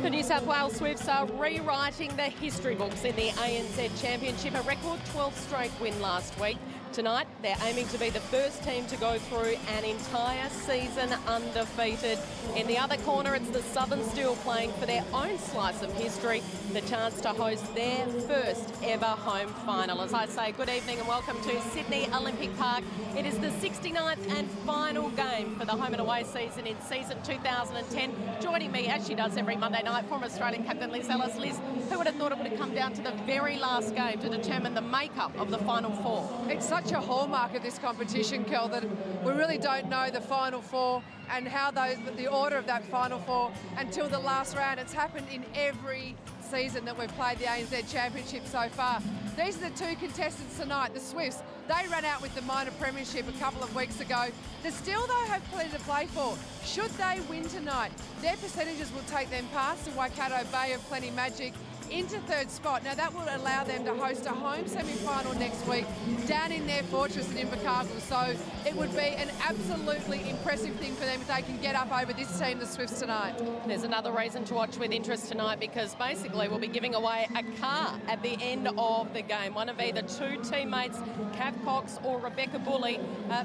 The New South Wales Swifts are rewriting the history books in the ANZ Championship, a record 12th straight win last week. Tonight, they're aiming to be the first team to go through an entire season undefeated. In the other corner, it's the Southern Steel playing for their own slice of history, the chance to host their first ever home final. As I say, good evening and welcome to Sydney Olympic Park. It is the 69th and final game for the home and away season in season 2010. Joining me, as she does every Monday night, former Australian captain Liz Ellis. Liz, who would have thought it would have come down to the very last game to determine the makeup of the Final Four? It's such a hallmark of this competition, Kel, that we really don't know the Final Four and how the order of that Final Four until the last round. It's happened in every season that we've played the ANZ Championship so far. These are the two contestants tonight, the Swifts. They ran out with the minor premiership a couple of weeks ago. The Steel, though, have plenty to play for. Should they win tonight, their percentages will take them past the Waikato Bay of Plenty Magic into third spot. Now that will allow them to host a home semi-final next week down in their fortress in Invercargill. So it would be an absolutely impressive thing for them if they can get up over this team, the Swifts, tonight. There's another reason to watch with interest tonight, because basically we'll be giving away a car at the end of the game. One of either two teammates, Kath Cox or Rebecca Bully,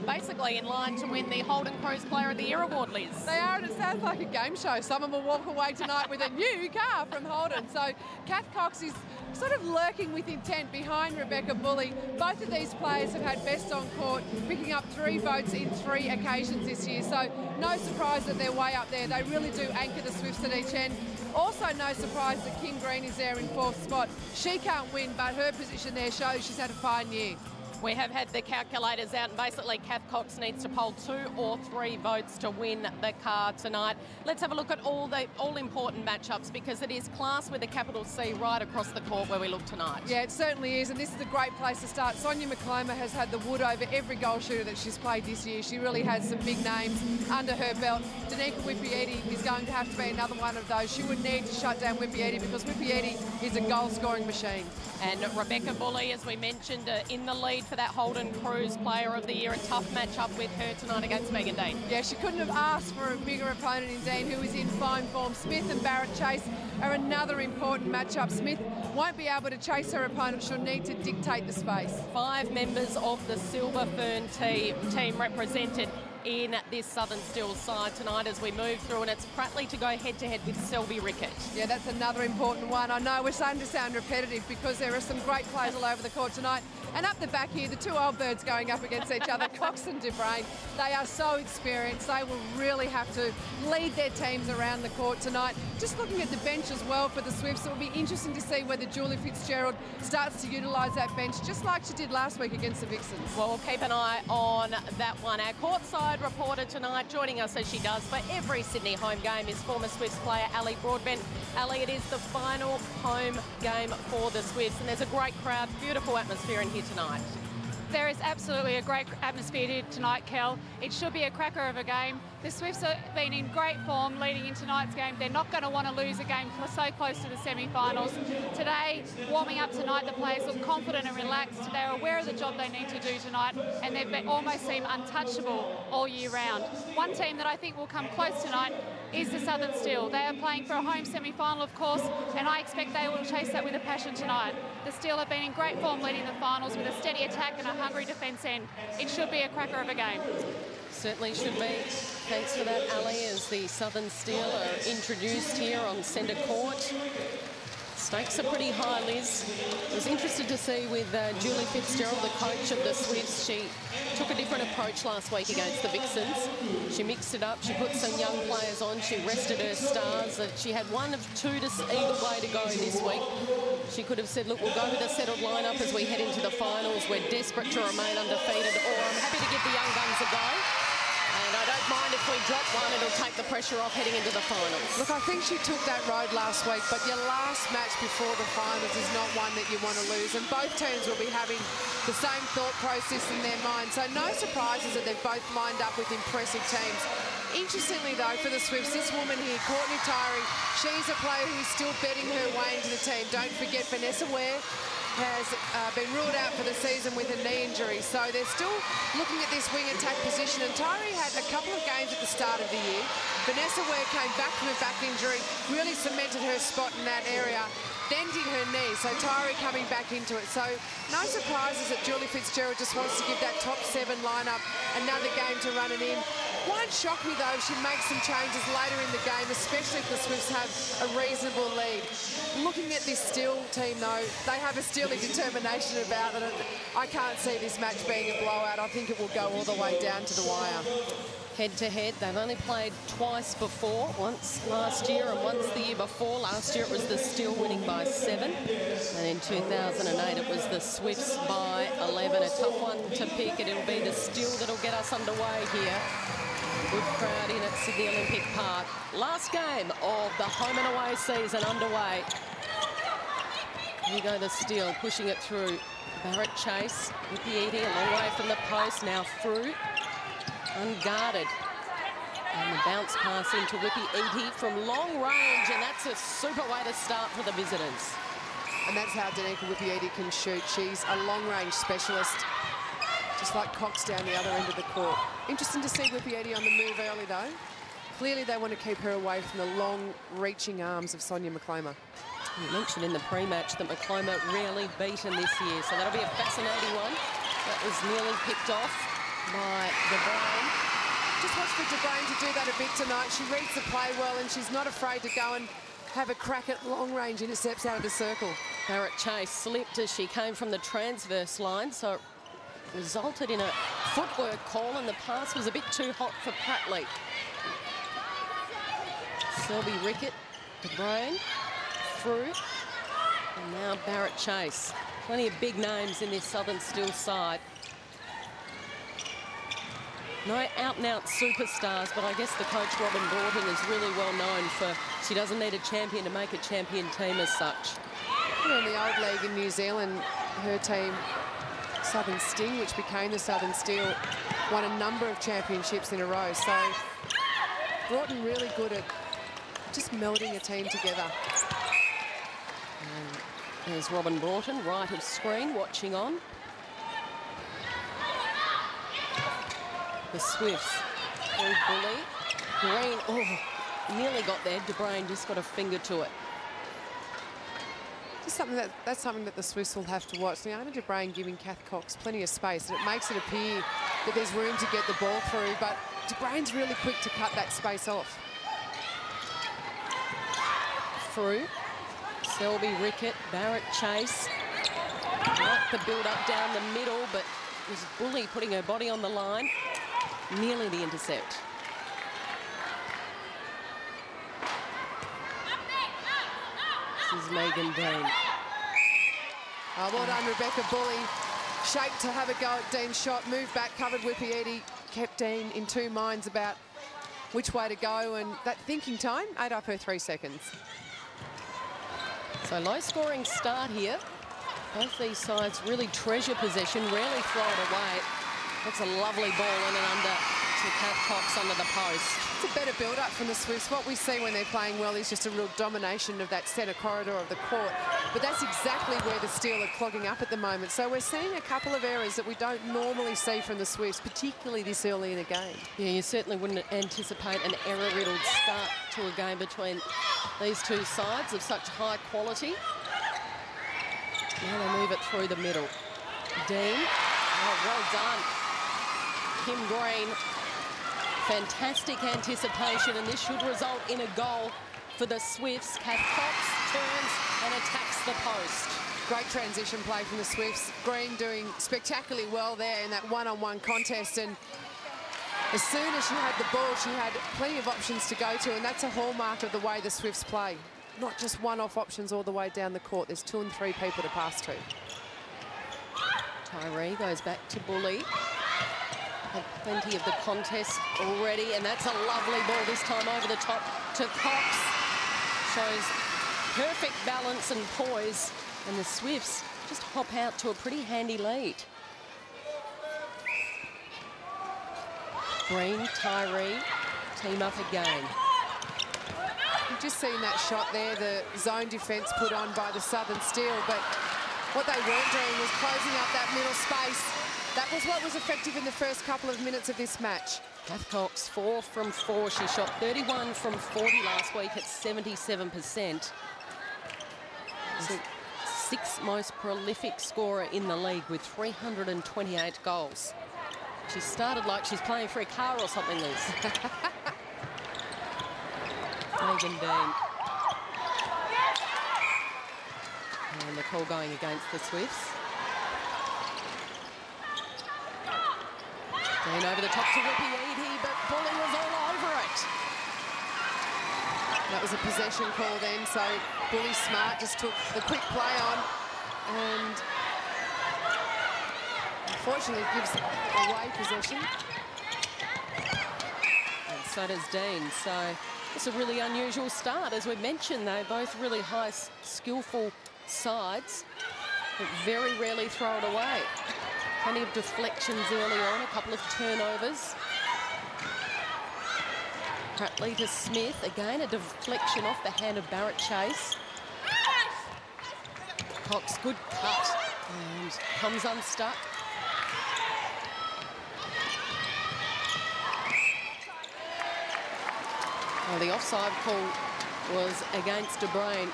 basically in line to win the Holden Cruise Player of the Year award, Liz. They are, and it sounds like a game show. Someone will walk away tonight with a new car from Holden. So Kath Cox is sort of lurking with intent behind Rebecca Bully. Both of these players have had best on court, picking up 3 votes in 3 occasions this year. So no surprise that they're way up there. They really do anchor the Swifts at each end. Also no surprise that King Green is there in 4th spot. She can't win, but her position there shows she's had a fine year. We have had the calculators out, and basically Kath Cox needs to poll 2 or 3 votes to win the car tonight. Let's have a look at all important matchups, because it is class with a capital C right across the court where we look tonight. Yeah, it certainly is, and this is a great place to start. Sonia McCloma has had the wood over every goal shooter that she's played this year. She really has some big names under her belt. Danica Whippieti is going to have to be another one of those. She would need to shut down Whippieti, because Whippieti is a goal-scoring machine. And Rebecca Bully, as we mentioned, in the lead for that Holden Cruise Player of the Year. A tough matchup with her tonight against Megan Dean. Yeah, she couldn't have asked for a bigger opponent in Dean, who is in fine form. Smith and Barrett Chase are another important matchup. Smith won't be able to chase her opponent. She'll need to dictate the space. 5 members of the Silver Fern team represented in this Southern Steel side tonight as we move through, and it's Prattley to go head-to-head with Selby Rickett. Yeah, that's another important one. I know we're starting to sound repetitive, because there are some great players all over the court tonight. And up the back here, the 2 old birds going up against each other, Cox and DeBrain. They are so experienced. They will really have to lead their teams around the court tonight. Just looking at the bench as well for the Swifts, it will be interesting to see whether Julie Fitzgerald starts to utilise that bench, just like she did last week against the Vixens. Well, we'll keep an eye on that one. Our courtside reporter tonight, joining us as she does for every Sydney home game, is former Swifts player Ali Broadbent. Ali, it is the final home game for the Swifts, and there's a great crowd, beautiful atmosphere in here tonight. There is absolutely a great atmosphere here tonight, Kel. It should be a cracker of a game. The Swifts have been in great form leading into tonight's game. They're not going to want to lose a game so close to the semi-finals. Today, warming up tonight, the players look confident and relaxed. They're aware of the job they need to do tonight, and they've almost seemed untouchable all year round. One team that I think will come close tonight is the Southern Steel. They are playing for a home semi-final, of course, and I expect they will chase that with a passion tonight. The Steel have been in great form leading the finals with a steady attack and a hungry defence end. It should be a cracker of a game. Certainly should be. Thanks for that, Ali, as the Southern Steel are introduced here on centre court. Stakes are pretty high, Liz. I was interested to see with Julie Fitzgerald, the coach of the Swifts. She took a different approach last week against the Vixens. She mixed it up. She put some young players on. She rested her stars. She had 1 of 2 either way to go this week. She could have said, look, we'll go with a settled lineup as we head into the finals. We're desperate to remain undefeated, or I'm happy to give the young guns a go. And I don't mind if we drop one, it'll take the pressure off heading into the finals. Look, I think she took that road last week, but your last match before the finals is not one that you want to lose. And both teams will be having the same thought process in their mind. So no surprises that they've both lined up with impressive teams. Interestingly, though, for the Swifts, this woman here, Courtney Tyree, she's a player who's still betting her way into the team. Don't forget, Vanessa Ware has been ruled out for the season with a knee injury. So they're still looking at this wing attack position. And Tyree had a couple of games at the start of the year. Vanessa Ware came back from a back injury, really cemented her spot in that area, then did her knee. So Tyree coming back into it. So no surprises that Julie Fitzgerald just wants to give that top 7 lineup another game to run it in. Won't shock me, though, if she makes some changes later in the game, especially if the Swifts have a reasonable lead. Looking at this Steel team, though, they have a steely determination about it. I can't see this match being a blowout. I think it will go all the way down to the wire. Head-to-head, they've only played twice before, once last year and once the year before. Last year it was the Steel winning by 7, and in 2008 it was the Swifts by 11. A tough one to pick, and it'll be the Steel that'll get us underway here. Good crowd in at Sydney Olympic Park. Last game of the home and away season underway. Here go the Steel, pushing it through. Barrett Chase with the Edie, a long way from the post, now through. Unguarded. And the bounce pass into Whippy Eaty from long range, and that's a super way to start for the visitors. And that's how Danica Whippy Eaty can shoot. She's a long-range specialist, just like Cox down the other end of the court. Interesting to see Whippy Eaty on the move early, though. Clearly they want to keep her away from the long-reaching arms of Sonia McCloma. You mentioned in the pre-match that McCloma rarely beaten this year, so that'll be a fascinating one. That was nearly picked off by De Bruyn. Just watch for De Bruyn to do that a bit tonight. She reads the play well, and she's not afraid to go and have a crack at long-range intercepts out of the circle. Barrett Chase slipped as she came from the transverse line, so it resulted in a footwork call, and the pass was a bit too hot for Pratley. Selby Rickett, De Bruyn, through, and now Barrett Chase. Plenty of big names in this Southern Steel side. No out-and-out superstars, but I guess the coach, Robin Broughton, is really well known for she doesn't need a champion to make a champion team as such. In the old league in New Zealand, her team, Southern Sting, which became the Southern Steel, won a number of championships in a row. So Broughton really good at just melding a team together. And there's Robin Broughton, right of screen, watching on. The Swifts, through Bully. Green, oh, nearly got there. De Bruyn just got a finger to it. Just something that's something that the Swifts will have to watch. Liana De Bruyn giving Kath Cox plenty of space, and it makes it appear that there's room to get the ball through, but De Bruyn's really quick to cut that space off. Through. Selby Rickett, Barrett Chase. Like the build-up down the middle, but it was Bully putting her body on the line. Nearly the intercept. This is Megan Dean. Oh, well done, Rebecca Bully. Shaped to have a go at Dean's shot. Moved back, covered Whippy Eaty. Kept Dean in two minds about which way to go. And that thinking time ate up her 3 seconds. So low-scoring start here. Both these sides really treasure possession, rarely throw it away. That's a lovely ball in and under to Kath Cox under the post. It's a better build-up from the Swifts. What we see when they're playing well is just a real domination of that centre corridor of the court. But that's exactly where the Steel are clogging up at the moment. So we're seeing a couple of errors that we don't normally see from the Swifts, particularly this early in a game. Yeah, you certainly wouldn't anticipate an error-riddled start to a game between these two sides of such high quality. Now they move it through the middle. Dean, oh, well done. Kim Green, fantastic anticipation, and this should result in a goal for the Swifts. Kath Cox turns and attacks the post. Great transition play from the Swifts. Green doing spectacularly well there in that one-on-one contest, and as soon as she had the ball, she had plenty of options to go to, and that's a hallmark of the way the Swifts play. Not just one-off options all the way down the court. There's 2 and 3 people to pass to. Tyree goes back to Bully. Had plenty of the contest already, and that's a lovely ball this time over the top to Cox. Shows perfect balance and poise, and the Swifts just hop out to a pretty handy lead. Green, Tyree, team up again. You've just seen that shot there, the zone defence put on by the Southern Steel, but what they weren't doing was closing up that middle space. That was what was effective in the first couple of minutes of this match. Kath Cox, 4 from 4. She shot 31 from 40 last week at 77%. So, 6th most prolific scorer in the league with 328 goals. She started like she's playing for a car or something, Liz. Megan Dean. And the call going against the Swifts. Dean over the top to Whippy Eadie, but Bully was all over it. That was a possession call then, so Bully Smart just took the quick play on and unfortunately gives away possession. And so does Dean. So it's a really unusual start. As we mentioned, they're both really high, skillful sides, but very rarely throw it away. Plenty of deflections early on, a couple of turnovers. Pratley to Smith, again a deflection off the hand of Barrett Chase. Cox, good cut, and comes unstuck. Well, the offside call was against De Bruyne.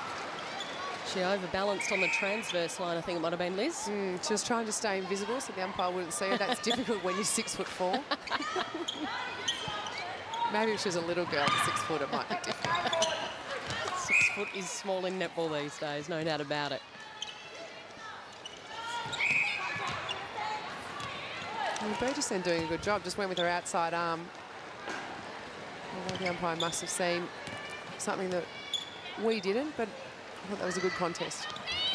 She overbalanced on the transverse line, I think it might have been, Liz. She was trying to stay invisible so the umpire wouldn't see her. That's difficult when you're 6'4". Maybe if she was a little girl, 6 foot, it might be different. 6 foot is small in netball these days, no doubt about it. Burgess doing a good job, just went with her outside arm. Although the umpire must have seen something that we didn't, but I thought that was a good contest.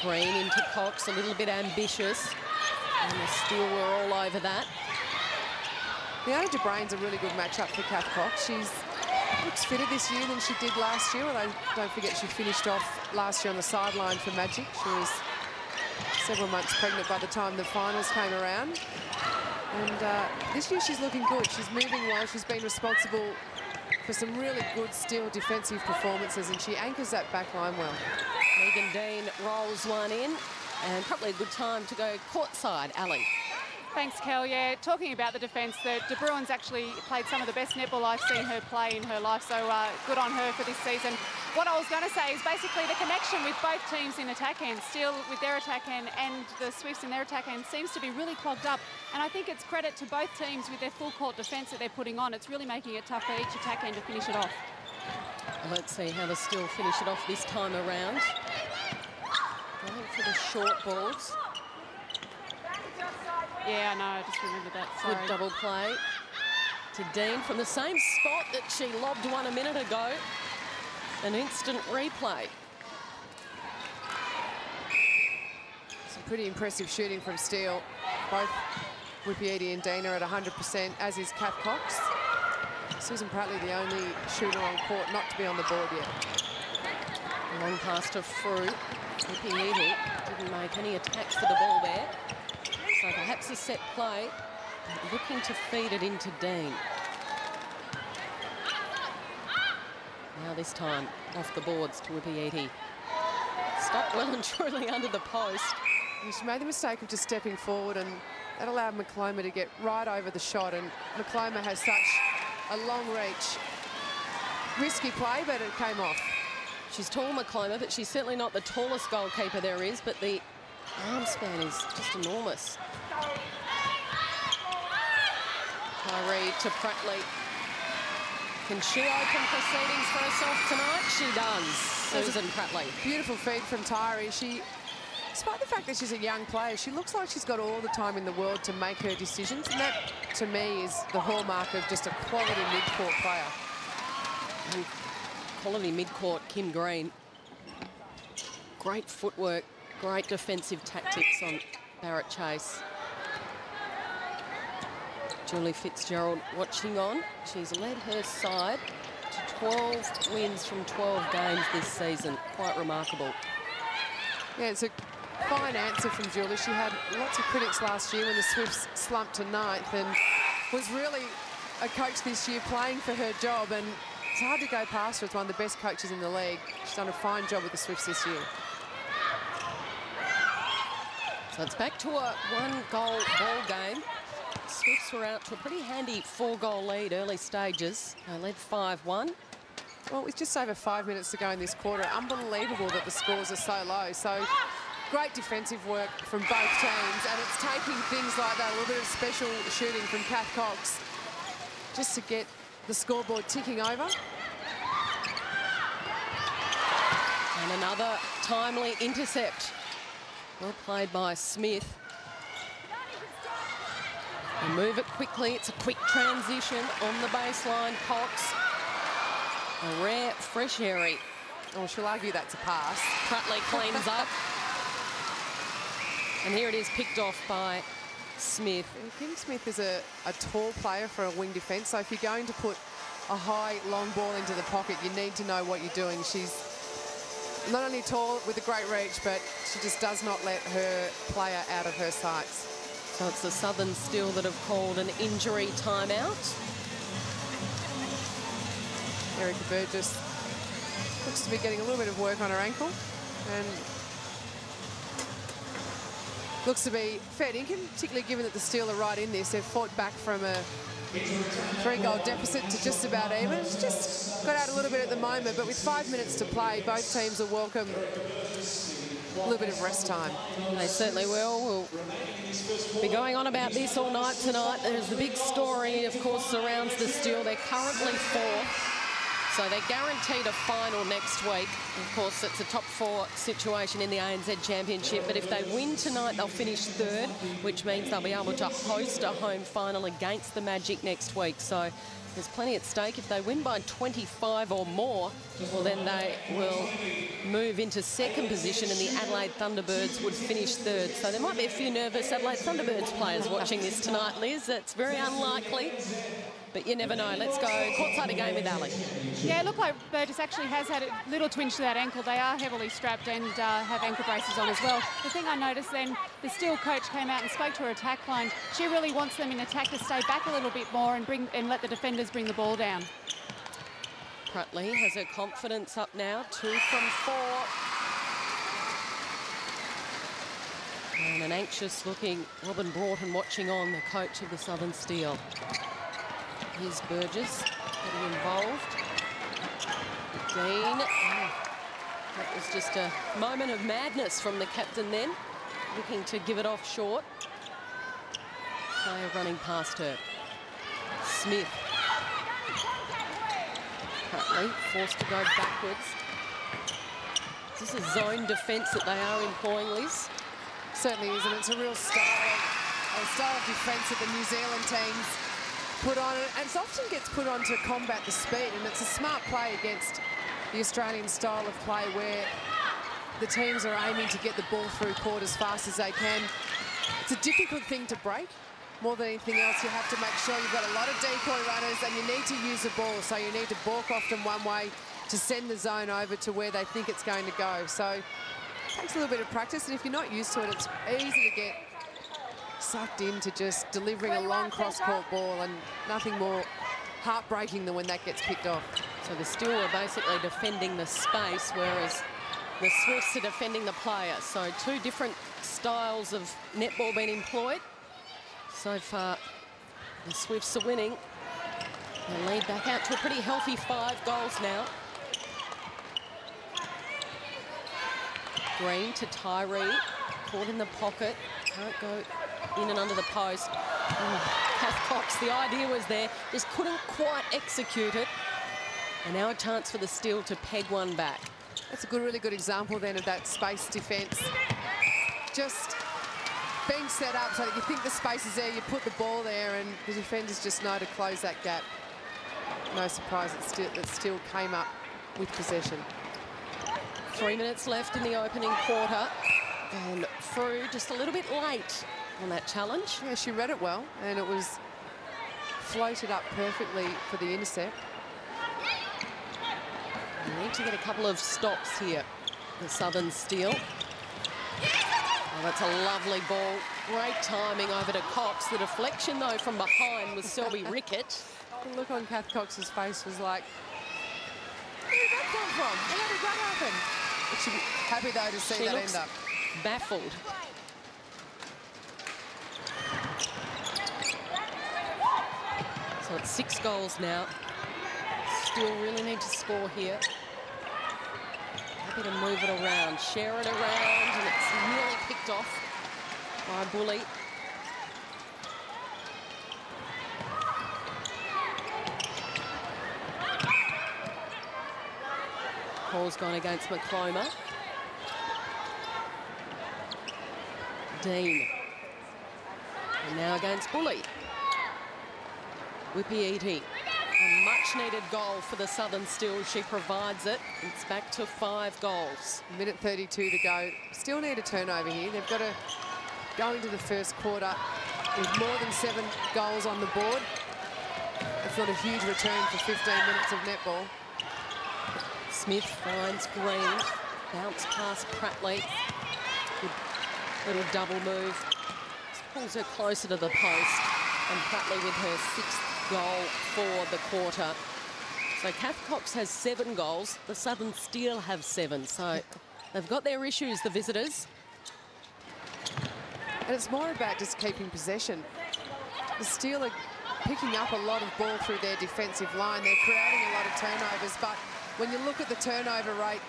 Green into Cox, a little bit ambitious. And the Steel were all over that. Leona De Bruyne's a really good matchup for Kath Cox. She's looks fitter this year than she did last year, although don't forget she finished off last year on the sideline for Magic. She was several months pregnant by the time the finals came around. And this year she's looking good. She's moving well. She's been responsible for some really good Steel defensive performances, and she anchors that back line well. Megan Dean rolls one in, and probably a good time to go courtside. Ali. Thanks, Kel. Yeah, talking about the defence, De Bruyn's actually played some of the best netball I've seen her play in her life, so good on her for this season. What I was going to say is basically the connection with both teams in attack end, Steel with their attack end and the Swifts in their attack end, seems to be really clogged up. And I think it's credit to both teams with their full court defence that they're putting on. It's really making it tough for each attack end to finish it off. Let's see how the Steel finish it off this time around. Going for the short balls. Yeah, I know, I just remembered that, sorry. Good double play to Dean from the same spot that she lobbed one a minute ago. An instant replay. Some pretty impressive shooting from Steel. Both Whippy Eadie and Dean are at 100%, as is Kath Cox. Susan Pratley, the only shooter on court not to be on the board yet. Long pass to Frew. Whippy Eadie didn't make any attacks for the ball there. So perhaps a set play, but looking to feed it into Dean. Now this time off the boards to Whippy Eadie. Stuck well and truly under the post. And she made the mistake of just stepping forward, and that allowed McCloma to get right over the shot, and McCloma has such a long reach. Risky play, but it came off. She's tall, McCloma, but she's certainly not the tallest goalkeeper there is, but the arm span is just enormous. Tyree to Pratley. Can she open proceedings for herself tonight? She does, Susan Pratley. Beautiful feed from Tyree. She, despite the fact that she's a young player, she looks like she's got all the time in the world to make her decisions, and that, to me, is the hallmark of just a quality mid-court player. And quality mid-court, Kim Green. Great footwork, great defensive tactics on Barrett Chase. Julie Fitzgerald watching on. She's led her side to 12 wins from 12 games this season. Quite remarkable. Yeah, it's a fine answer from Julie. She had lots of critics last year when the Swifts slumped to 9th and was really a coach this year playing for her job, and it's hard to go past her. It's one of the best coaches in the league. She's done a fine job with the Swifts this year. So it's back to a one-goal ball game. Swifts were out to a pretty handy 4-goal lead early stages. They led 5-1. Well, with just over 5 minutes to go in this quarter, unbelievable that the scores are so low. So great defensive work from both teams, and it's taking things like that, a little bit of special shooting from Kath Cox, just to get the scoreboard ticking over. And another timely intercept. Well played by Smith. They move it quickly. It's a quick transition on the baseline. Cox. A rare fresh Harry. Oh, she'll argue that's a pass. Prutley cleans up. And here it is, picked off by Smith. And Kim Smith is a tall player for a wing defence, so if you're going to put a high, long ball into the pocket, you need to know what you're doing. She's not only tall with a great reach, but she just does not let her player out of her sights. So it's the Southern Steel that have called an injury timeout. Erica Burgess looks to be getting a little bit of work on her ankle, and looks to be fair dinkum, particularly given that the Steel are right in this. They've fought back from a 3-goal deficit to just about even. It's just got out a little bit at the moment, but with 5 minutes to play, both teams will welcome a little bit of rest time. They certainly will. We'll be going on about this all night tonight. There's the big story, of course, surrounds the Steel. They're currently 4th. So they're guaranteed a final next week. Of course, it's a top 4 situation in the ANZ Championship, but if they win tonight, they'll finish 3rd, which means they'll be able to host a home final against the Magic next week. So there's plenty at stake. If they win by 25 or more, well, then they will move into 2nd position, and the Adelaide Thunderbirds would finish 3rd. So there might be a few nervous Adelaide Thunderbirds players watching this tonight, Liz. That's very unlikely, but you never know. Let's go courtside game with Ali. Yeah, it looked like Burgess actually has had a little twinge to that ankle. They are heavily strapped and have ankle braces on as well. The thing I noticed then, the Steel coach came out and spoke to her attack line. She really wants them in attack to stay back a little bit more and let the defenders bring the ball down. Prutley has her confidence up now, 2 from 4. And an anxious-looking Robin Broughton watching on, the coach of the Southern Steel. Here's Burgess getting involved. Dean. That was just a moment of madness from the captain then, looking to give it off short. Player running past her. Smith. Prutley forced to go backwards. Is this a zone defence that they are employing, Liz? Certainly is, and it's a real style of defence that the New Zealand teams put on, and it often gets put on to combat the speed, and it's a smart play against the Australian style of play where the teams are aiming to get the ball through court as fast as they can. It's a difficult thing to break. More than anything else, you have to make sure you've got a lot of decoy runners, and you need to use the ball, so you need to balk off them one way to send the zone over to where they think it's going to go. So it takes a little bit of practice, and if you're not used to it, it's easy to get sucked into just delivering a long cross-court ball, and nothing more heartbreaking than when that gets picked off. So the Steel are basically defending the space, whereas the Swifts are defending the player. So 2 different styles of netball being employed. So far, the Swifts are winning. They lead back out to a pretty healthy 5 goals now. Green to Tyree, caught in the pocket, can't go in and under the post. Kath Cox, the idea was there, just couldn't quite execute it. And now a chance for the Steel to peg one back. That's a really good example then of that space defence. Just being set up so that you think the space is there, you put the ball there, and the defenders just know to close that gap. No surprise that Steel came up with possession. 3 minutes left in the opening quarter, and Frew just a little bit late on that challenge. Yeah, she read it well, and it was floated up perfectly for the intercept. They need to get a couple of stops here, the Southern Steel. Oh, that's a lovely ball. Great timing over to Cox. The deflection, though, from behind was Selby Rickett. The look on Kath Cox's face was like, where did that come from? How did that happen? But she'd be happy, though, to see that end up. Baffled. So it's 6 goals now. Still really need to score here. Happy to move it around, share it around, and it's nearly picked off by Bully. Ball's gone against McCloma. Dean. And now against Bully. Whippy-Eaty. A much-needed goal for the Southern Steel. She provides it. It's back to 5 goals. Minute 32 to go. Still need a turnover here. They've got to go into the first quarter with more than 7 goals on the board. That's not a huge return for 15 minutes of netball. Smith finds Green. Bounce past Prattley. Good little double move. Just pulls her closer to the post. And Prattley with her 6th goal for the quarter. So Kath Cox has 7 goals. The Southern Steel have 7. So they've got their issues, the visitors. And it's more about just keeping possession. The Steel are picking up a lot of ball through their defensive line. They're creating a lot of turnovers, but when you look at the turnover rate,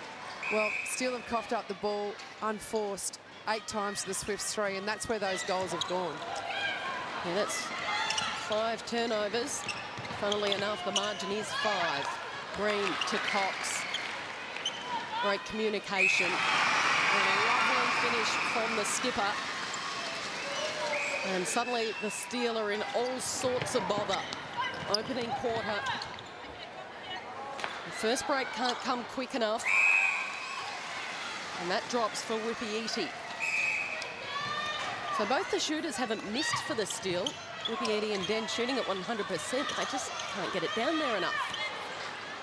well, Steel have coughed up the ball unforced 8 times to the Swifts 3, and that's where those goals have gone. Yeah, that's 5 turnovers. Funnily enough, the margin is 5. Green to Cox. Great communication. And a lovely finish from the skipper. And suddenly the Steel are in all sorts of bother. Opening quarter. The first break can't come quick enough. And that drops for Whippy-Eaty. So both the shooters haven't missed for the Steel. Whippy-Eaty and Den shooting at 100%. They just can't get it down there enough.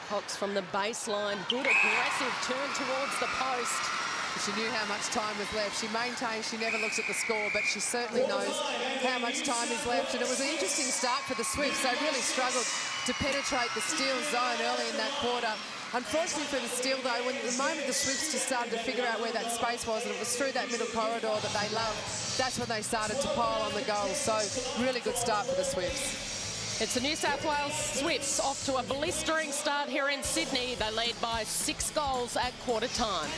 Cox from the baseline. Good aggressive turn towards the post. She knew how much time was left. She maintains she never looks at the score, but she certainly knows how much time is left. And it was an interesting start for the Swifts. They really struggled to penetrate the Steel zone early in that quarter. Unfortunately for the Steel, though, when the moment the Swifts just started to figure out where that space was, and it was through that middle corridor that they loved, that's when they started to pile on the goals. So really good start for the Swifts. It's the New South Wales Swifts off to a blistering start here in Sydney. They lead by 6 goals at quarter time.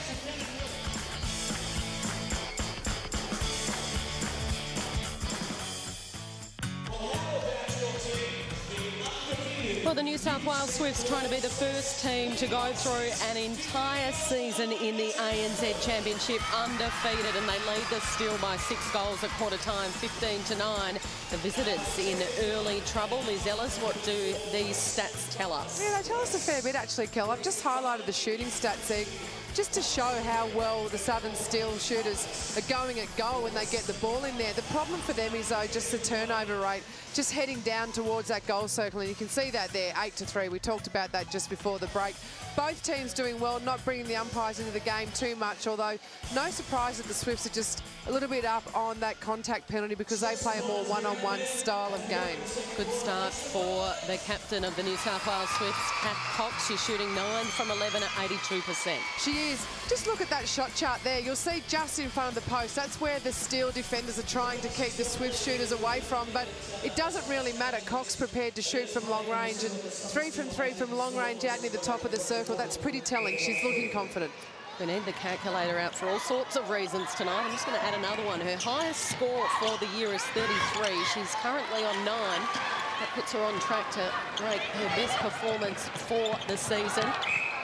Well, the New South Wales Swifts trying to be the first team to go through an entire season in the ANZ Championship undefeated, and they lead the Steel by 6 goals at quarter time, 15-9. The visitors in early trouble. Liz Ellis, what do these stats tell us? Yeah, they tell us a fair bit, actually, Kel. I've just highlighted the shooting stats there, just to show how well the Southern Steel shooters are going at goal when they get the ball in there. The problem for them is, though, just the turnover rate, just heading down towards that goal circle, and you can see that there, 8-3. We talked about that just before the break. Both teams doing well, not bringing the umpires into the game too much, although no surprise that the Swifts are just a little bit up on that contact penalty because they play a more one-on-one style of game. Good start for the captain of the New South Wales Swifts, Kath Cox. She's shooting 9 from 11 at 82%. She is. Just look at that shot chart there. You'll see just in front of the post. That's where the Steel defenders are trying to keep the Swift shooters away from, but it doesn't really matter. Cox prepared to shoot from long range, and 3 from 3 from long range out near the top of the circle. That's pretty telling. She's looking confident. We need the calculator out for all sorts of reasons tonight. I'm just going to add another one. Her highest score for the year is 33. She's currently on 9. That puts her on track to break her best performance for the season.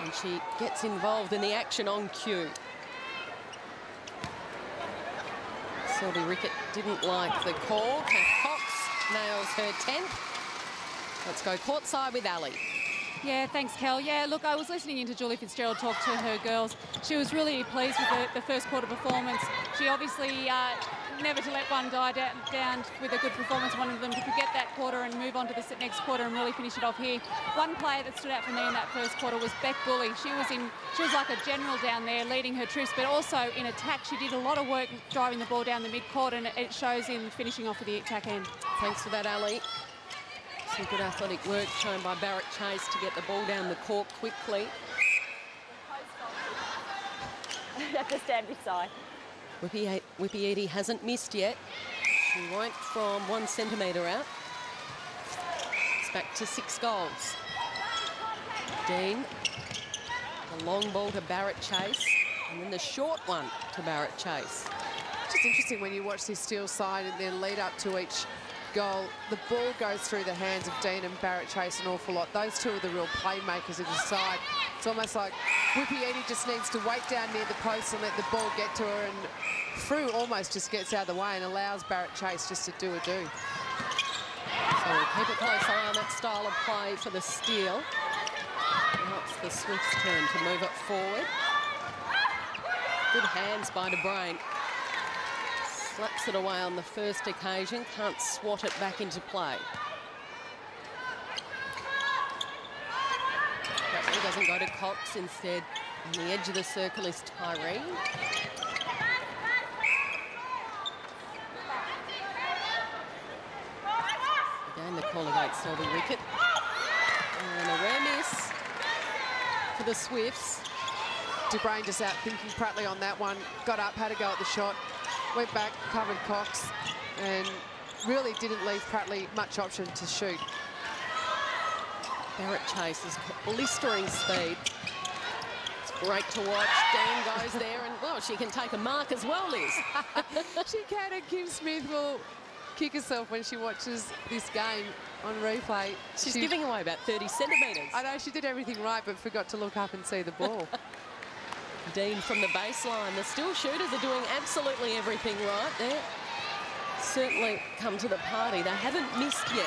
And she gets involved in the action on cue. Sylvie Rickett didn't like the call. Kath Cox nails her 10th. Let's go courtside with Ali. Yeah, thanks, Kel. Yeah, look, I was listening into Julie Fitzgerald talk to her girls. She was really pleased with the first quarter performance. She obviously never to let one die down with a good performance. Wanted them to forget that quarter and move on to the next quarter and really finish it off here. One player that stood out for me in that first quarter was Beck Bully. She was like a general down there leading her troops, but also in attack. She did a lot of work driving the ball down the mid-court, and it shows in finishing off at the attack end. Thanks for that, Ali. Some good athletic work shown by Barrett Chase to get the ball down the court quickly. Have to stand beside. Whippy Edie hasn't missed yet. She won't from 1 centimetre out. It's back to 6 goals. Dean, the long ball to Barrett Chase, and then the short one to Barrett Chase. Just interesting when you watch this Steele side and then lead up to each goal, the ball goes through the hands of Dean and Barrett Chase an awful lot. Those two are the real playmakers of the side. It's almost like Whippy Edie just needs to wait down near the post and let the ball get to her, and Frew almost just gets out of the way and allows Barrett Chase just to do a do. So we'll keep a close eye on that style of play for the Steele. Now it's the Swifts' turn to move it forward. Good hands by De Bruyn. Slaps it away on the first occasion, can't swat it back into play. Bradley doesn't go to Cox, instead on the edge of the circle is Tyree. Again, the call against Selby Rickett. And a rare miss for the Swifts. De Bruyn just out thinking Pratley on that one, got up, had a go at the shot, went back, covered Cox, and really didn't leave Pratley much option to shoot. Barrett Chase has got blistering speed. It's great to watch. Dan goes there, and well, she can take a mark as well, Liz. She can, and Kim Smith will kick herself when she watches this game on replay. She's giving away about 30 centimetres. I know, she did everything right, but forgot to look up and see the ball. Dean from the baseline. The Still shooters are doing absolutely everything right there. Certainly come to the party. They haven't missed yet.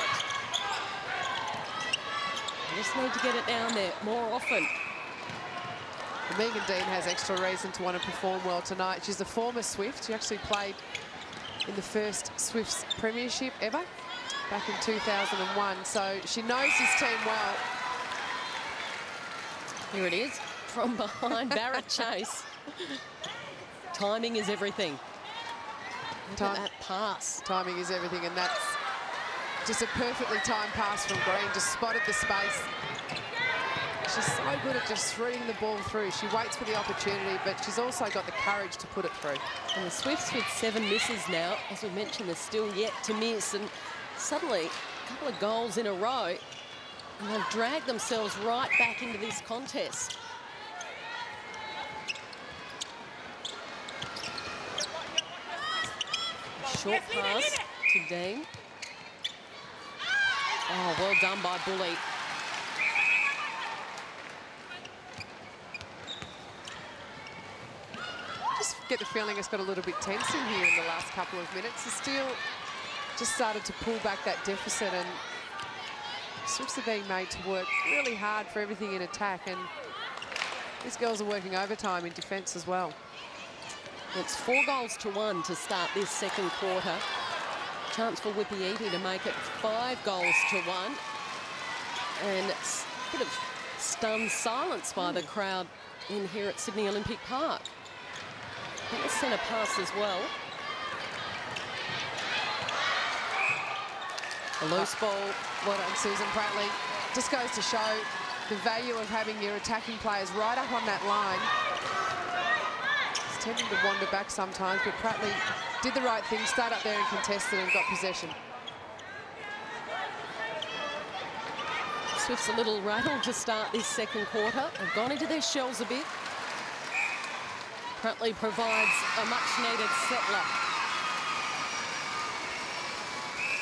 They just need to get it down there more often. And Megan Dean has extra reason to want to perform well tonight. She's a former Swift. She actually played in the first Swifts premiership ever back in 2001. So she knows this team well. Here it is. From behind Barrett Chase. Timing is everything. Look at that pass. Timing is everything, and that's just a perfectly timed pass from Green. Just spotted the space. She's so good at just threading the ball through. She waits for the opportunity, but she's also got the courage to put it through. And the Swifts with 7 misses now. As we mentioned, they're still yet to miss, and suddenly a couple of goals in a row, and they've dragged themselves right back into this contest. Short pass to Dean. Oh, well done by Bully. Just get the feeling it's got a little bit tense in here in the last couple of minutes. The Steele just started to pull back that deficit, and Swifts are being made to work really hard for everything in attack, and these girls are working overtime in defence as well. It's 4-1 to start this second quarter. Chance for Whippy Edie to make it 5-1. And it's a bit of stunned silence by the crowd in here at Sydney Olympic Park. I think the centre pass as well. A loose ball. Well done, Susan Pratley. Just goes to show the value of having your attacking players right up on that line. Tending to wander back sometimes, but Pratley did the right thing, stayed up there and contested and got possession. Swifts a little rattled to start this second quarter. They've gone into their shells a bit. Pratley provides a much-needed settler.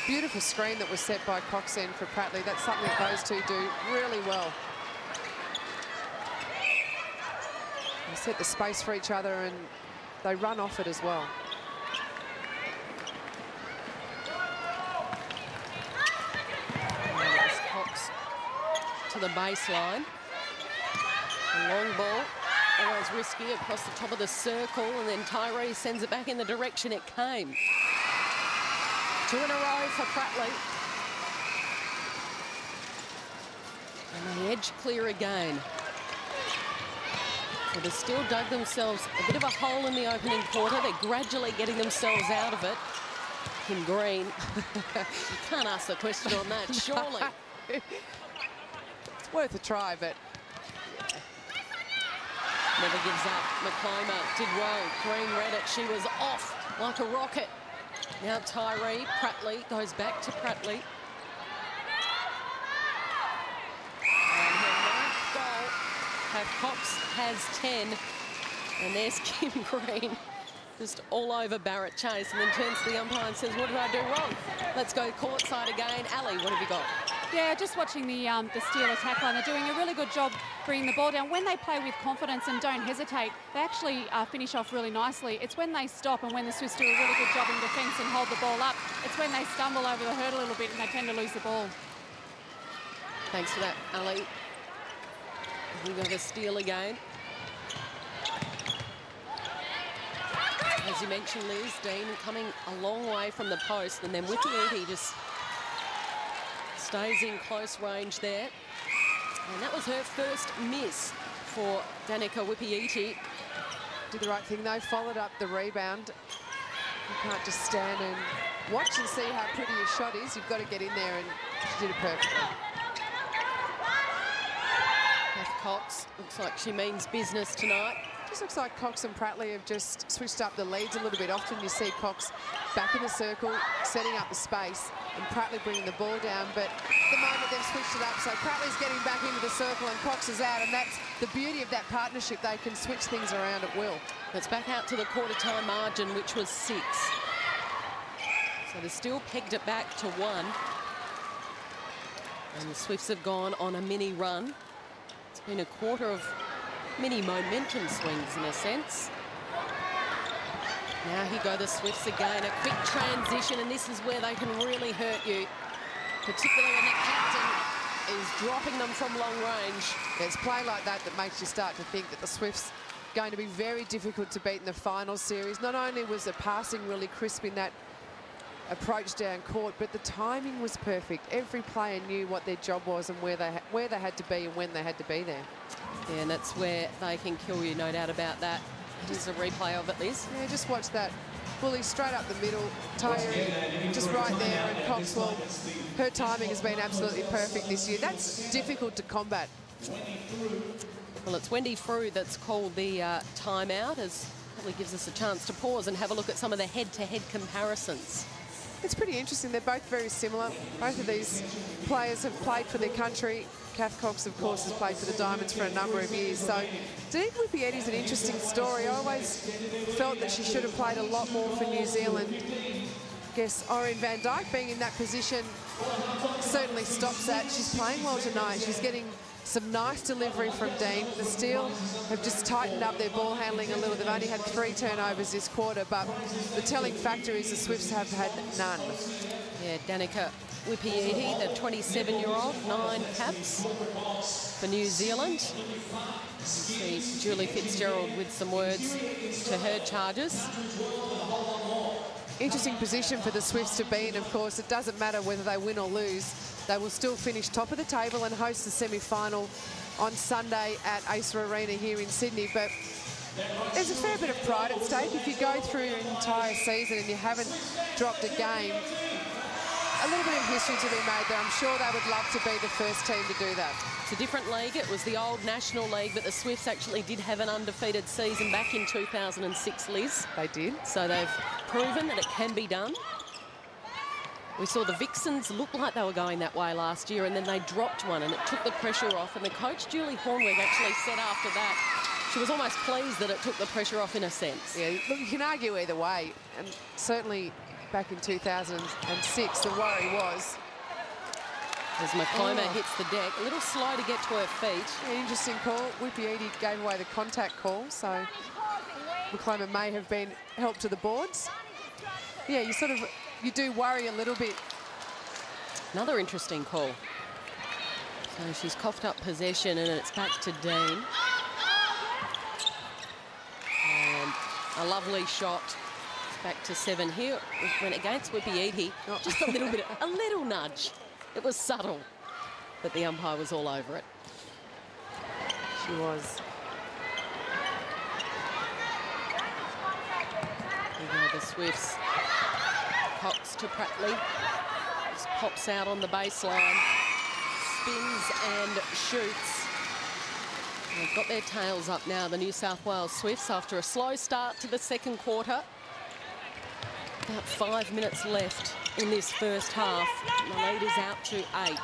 Beautiful screen that was set by Coxen for Pratley. That's something that those two do really well. They set the space for each other and they run off it as well. Cox to the baseline. A long ball, always risky across the top of the circle, and then Tyree sends it back in the direction it came. 2 in a row for Pratley. And they edge clear again. So they still dug themselves a bit of a hole in the opening quarter. They're gradually getting themselves out of it. Kim Green. You can't ask the question on that, surely. It's worth a try, but... Never gives up. McCloma did well. Green read it. She was off like a rocket. Now Tyree Prattley goes back to Prattley. And her ninth goal. Kath Cox has 10. And there's Kim Green just all over Barrett Chase, and then turns to the umpire and says, what did I do wrong? Let's go courtside again. Ali, what have you got? Yeah, just watching the Steel attack line. They're doing a really good job bringing the ball down. When they play with confidence and don't hesitate, they actually finish off really nicely. It's when they stop and when the Swifts do a really good job in defence and hold the ball up, it's when they stumble over the hurdle a little bit and they tend to lose the ball. Thanks for that, Ali. We got a steal again. As you mentioned, Liz, Dean coming a long way from the post, and then Whippy just stays in close range there. And that was her first miss for Danica Whippy. Did the right thing, though. Followed up the rebound. You can't just stand and watch and see how pretty your shot is. You've got to get in there, and she did it perfectly. Kath Cox looks like she means business tonight. Just looks like Cox and Prattley have just switched up the leads a little bit. Often you see Cox back in the circle, setting up the space, and Prattley bringing the ball down. But at the moment they've switched it up, so Prattley's getting back into the circle and Cox is out, and that's the beauty of that partnership. They can switch things around at will. It's back out to the quarter-time margin, which was 6. So they still pegged it back to 1. And the Swifts have gone on a mini run. It's been a quarter of mini momentum swings in a sense. Now here go the Swifts again, a quick transition, and this is where they can really hurt you, particularly when the captain is dropping them from long range. Yeah, it's play like that that makes you start to think that the Swifts are going to be very difficult to beat in the final series. Not only was the passing really crisp in that approach down court, but the timing was perfect. Every player knew what their job was and where they had to be and when they had to be there. Yeah, and that's where they can kill you, no doubt about that. Here's a replay of it, Liz. Yeah, just watch that. Bully straight up the middle, Tyree just right there, and Coxwell, her timing has been absolutely perfect this year. That's difficult to combat. Well, it's Wendy Frew that's called the timeout, as probably gives us a chance to pause and have a look at some of the head-to-head comparisons. It's pretty interesting. They're both very similar. Both of these players have played for their country. Kath Cox, of course, has played for the Diamonds for a number of years. So Danica Whippy-Eddie's an interesting story. I always felt that she should have played a lot more for New Zealand. I guess Orien van Dijk being in that position certainly stops that. She's playing well tonight. She's getting some nice delivery from Dean. The Steel have just tightened up their ball handling a little. They've only had 3 turnovers this quarter, but the telling factor is the Swifts have had none. Yeah, Danica Whippy, the 27-year-old, 9 caps for New Zealand. You see Julie Fitzgerald with some words to her charges. Interesting position for the Swifts to be in, of course. It doesn't matter whether they win or lose. They will still finish top of the table and host the semi-final on Sunday at Acer Arena here in Sydney. But there's a fair bit of pride at stake. If you go through your entire season and you haven't dropped a game, a little bit of history to be made there. I'm sure they would love to be the first team to do that. It's a different league. It was the old National League, but the Swifts actually did have an undefeated season back in 2006, Liz. They did. So they've proven that it can be done. We saw the Vixens look like they were going that way last year, and then they dropped one, and it took the pressure off. And the coach, Julie Hornweg, actually said after that, she was almost pleased that it took the pressure off in a sense. Yeah, look, you can argue either way, and certainly back in 2006, the worry was... As McCloma hits the deck, a little slow to get to her feet. Yeah, interesting call. Whippy gave away the contact call, so McCloma may have been helped to the boards. Yeah, you do worry a little bit. Another interesting call. So she's coughed up possession, and it's back to Dean. And a lovely shot. It's back to 7 here. Went against Whippy. Just a little bit, a little nudge. It was subtle, but the umpire was all over it. She was. Here go the Swifts. Cox to Prattley. Just pops out on the baseline. Spins and shoots. They've got their tails up now, the New South Wales Swifts, after a slow start to the second quarter. About 5 minutes left in this first half. The lead is out to 8.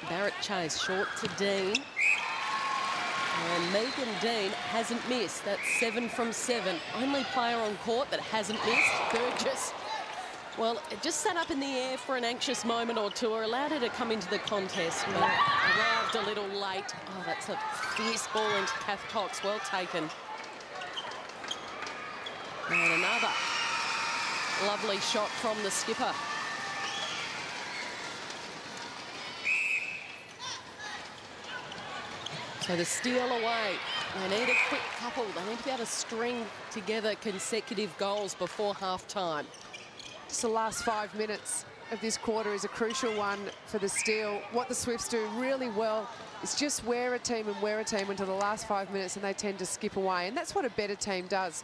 Barrett Chase short to Dean. And Megan Dean hasn't missed. That's 7 from 7. Only player on court that hasn't missed. Burgess, well, it just sat up in the air for an anxious moment or two, or allowed her to come into the contest, but arrived a little late. Oh, that's a fierce ball into Kath Cox. Well taken. And another lovely shot from the skipper. So the steal away. They need a quick couple. They need to be able to string together consecutive goals before half-time. Just the last 5 minutes of this quarter is a crucial one for the steal. What the Swifts do really well is just wear a team until the last 5 minutes, and they tend to skip away. And that's what a better team does.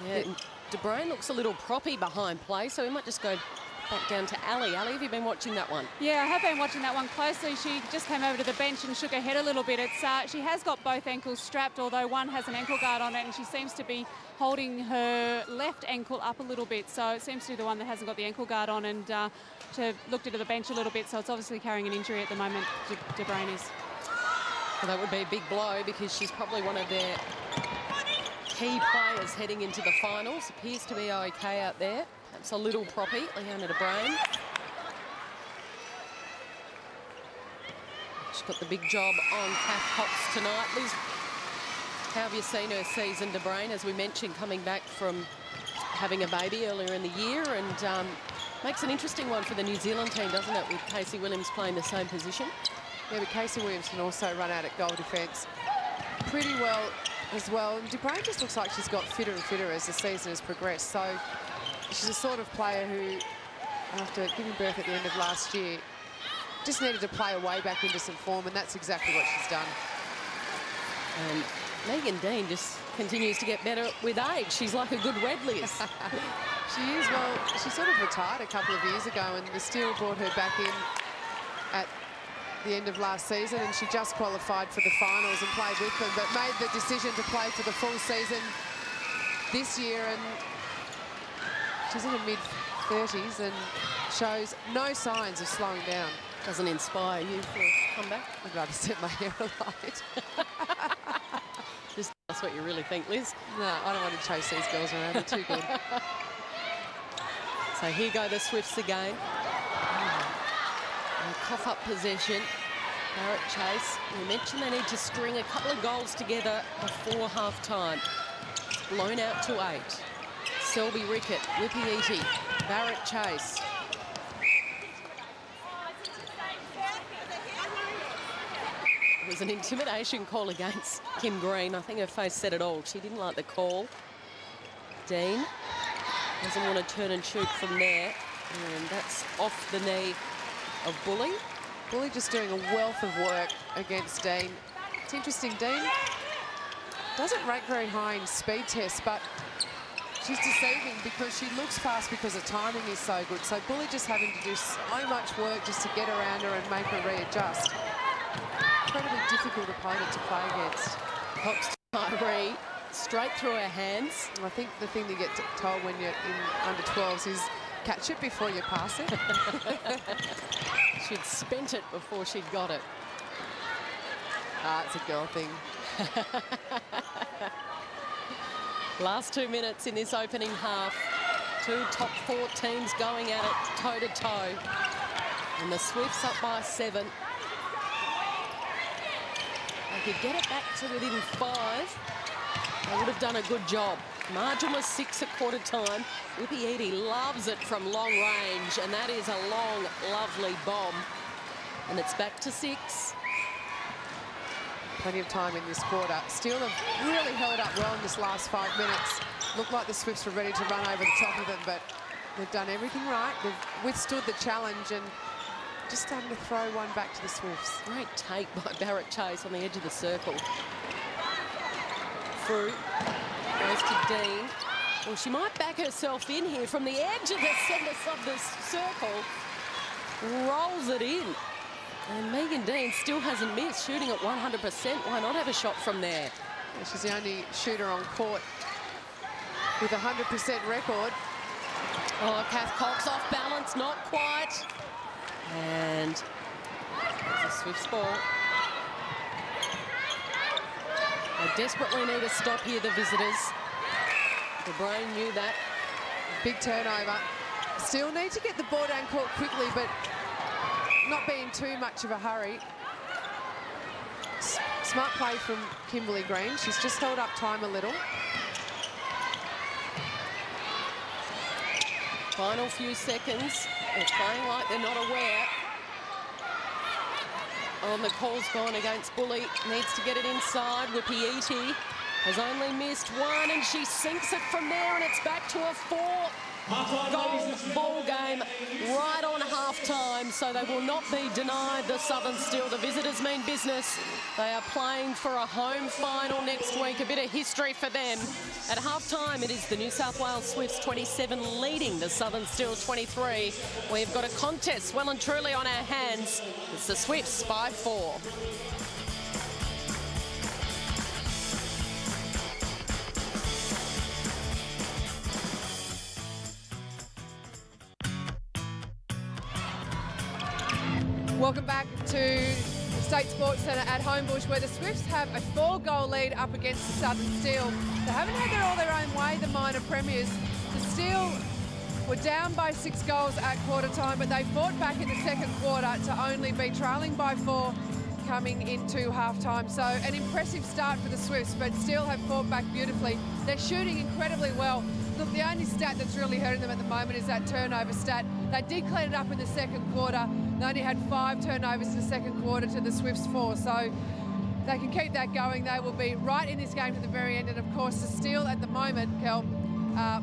Yeah, De Bruyn looks a little proppy behind play, so we might just go back down to Ali. Ali, have you been watching that one? Yeah, I have been watching that one closely. She just came over to the bench and shook her head a little bit. It's she has got both ankles strapped, although one has an ankle guard on it, and she seems to be holding her left ankle up a little bit. So it seems to be the one that hasn't got the ankle guard on, and looked into the bench a little bit. So it's obviously carrying an injury at the moment, De Bruyn is. Well, that would be a big blow, because she's probably one of their key players heading into the finals. Appears to be okay out there. That's a little proppy, Leona De Bruyn. She's got the big job on Kath Cox tonight. Liz, how have you seen her season, De Bruyn, as we mentioned, coming back from having a baby earlier in the year, and makes an interesting one for the New Zealand team, doesn't it, with Casey Williams playing the same position? Yeah, but Casey Williams can also run out at goal defence pretty well as well. And De Bruyn just looks like she's got fitter and fitter as the season has progressed. So she's a sort of player who, after giving birth at the end of last year, just needed to play her way back into some form, and that's exactly what she's done. And Megan Dean just continues to get better with age. She's like a good red Liz. She is. Well, she sort of retired a couple of years ago, and the Steel brought her back in at the end of last season, and she just qualified for the finals and played with them, but made the decision to play for the full season this year, and she's in her mid-30s and shows no signs of slowing down. Doesn't inspire you for a comeback? I'd rather set my hair alight. Just that's what you really think, Liz. No, I don't want to chase these girls around. They're too good. So here go the Swifts again. And cough up possession. Barrett Chase. We mentioned they need to string a couple of goals together before half-time. Blown out to 8. Selby Rickett, Whippy Eaty, Barrett Chase. It was an intimidation call against Kim Green. I think her face said it all. She didn't like the call. Dean doesn't want to turn and shoot from there. And that's off the knee of Bully. Bully just doing a wealth of work against Dean. It's interesting, Dean doesn't rank very high in speed tests, but she's deceiving because she looks fast because the timing is so good. So Bully just having to do so much work just to get around her and make her readjust. Incredibly difficult opponent to play against. Cox Tyree straight through her hands. I think the thing you get told when you're in under 12s is catch it before you pass it. She'd spent it before she'd got it. Ah, it's a girl thing. Last 2 minutes in this opening half. 2 top 4 teams going at it toe-to-toe. And the Swifts up by 7. They could get it back to within 5. They would have done a good job. Margin was 6 at quarter time. Whippy Eaty loves it from long range, and that is a long, lovely bomb. And it's back to 6. Plenty of time in this quarter. Steel have really held up well in this last 5 minutes. Looked like the Swifts were ready to run over the top of them, but they've done everything right. They've withstood the challenge and just starting to throw one back to the Swifts. Great take by Barrett Chase on the edge of the circle. Through. Goes to Dean. Well, she might back herself in here from the edge of the centre of the circle. Rolls it in. And Megan Dean still hasn't missed, shooting at 100%. Why not have a shot from there? Yeah, she's the only shooter on court with a 100% record. Oh, Kath Cox off balance, not quite. And there's a Swifts ball. They desperately need a stop here, the visitors. The Brain knew that. Big turnover. Still need to get the ball down court quickly, but not be in too much of a hurry. Smart play from Kimberly Green. She's just held up time a little. Final few seconds. They're playing like they're not aware. Oh, the call's gone against Bully. Needs to get it inside. Whippy Eaty has only missed one, and she sinks it from there, and it's back to a 4-goal ball game right on half-time, so they will not be denied the Southern Steel. The visitors mean business. They are playing for a home final next week, a bit of history for them. At half-time, it is the New South Wales Swifts 27 leading the Southern Steel 23. We've got a contest well and truly on our hands. It's the Swifts by 4. Welcome back to the State Sports Centre at Homebush, where the Swifts have a 4-goal lead up against the Southern Steel. They haven't had it all their own way, the minor premiers. The Steel were down by 6 goals at quarter time, but they fought back in the second quarter to only be trailing by 4 coming into half-time. So an impressive start for the Swifts, but still have fought back beautifully. They're shooting incredibly well. Look, the only stat that's really hurting them at the moment is that turnover stat. They did clean it up in the second quarter. They only had 5 turnovers in the second quarter to the Swifts 4. So they can keep that going. They will be right in this game to the very end. And of course, the Steel at the moment, Kel,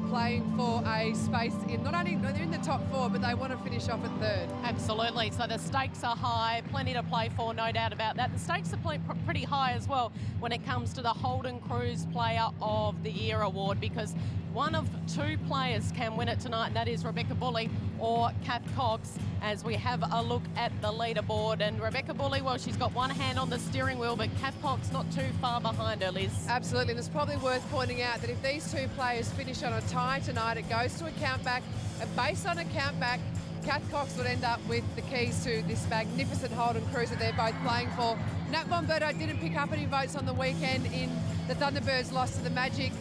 playing for a space in, not only they're in the top 4, but they want to finish off at 3rd. Absolutely. So the stakes are high, plenty to play for, no doubt about that. The stakes are pretty high as well when it comes to the Holden Cruise Player of the Year award, because one of 2 players can win it tonight, and that is Rebecca Bully or Kath Cox, as we have a look at the leaderboard. And Rebecca Bully, well, she's got one hand on the steering wheel, but Kath Cox not too far behind her, Liz. Absolutely, and it's probably worth pointing out that if these 2 players finish on a tie tonight, it goes to a countback, and based on a countback, Kath Cox would end up with the keys to this magnificent Holden Cruise that they're both playing for. Nat Bomberto didn't pick up any votes on the weekend in the Thunderbirds' loss to the Magic.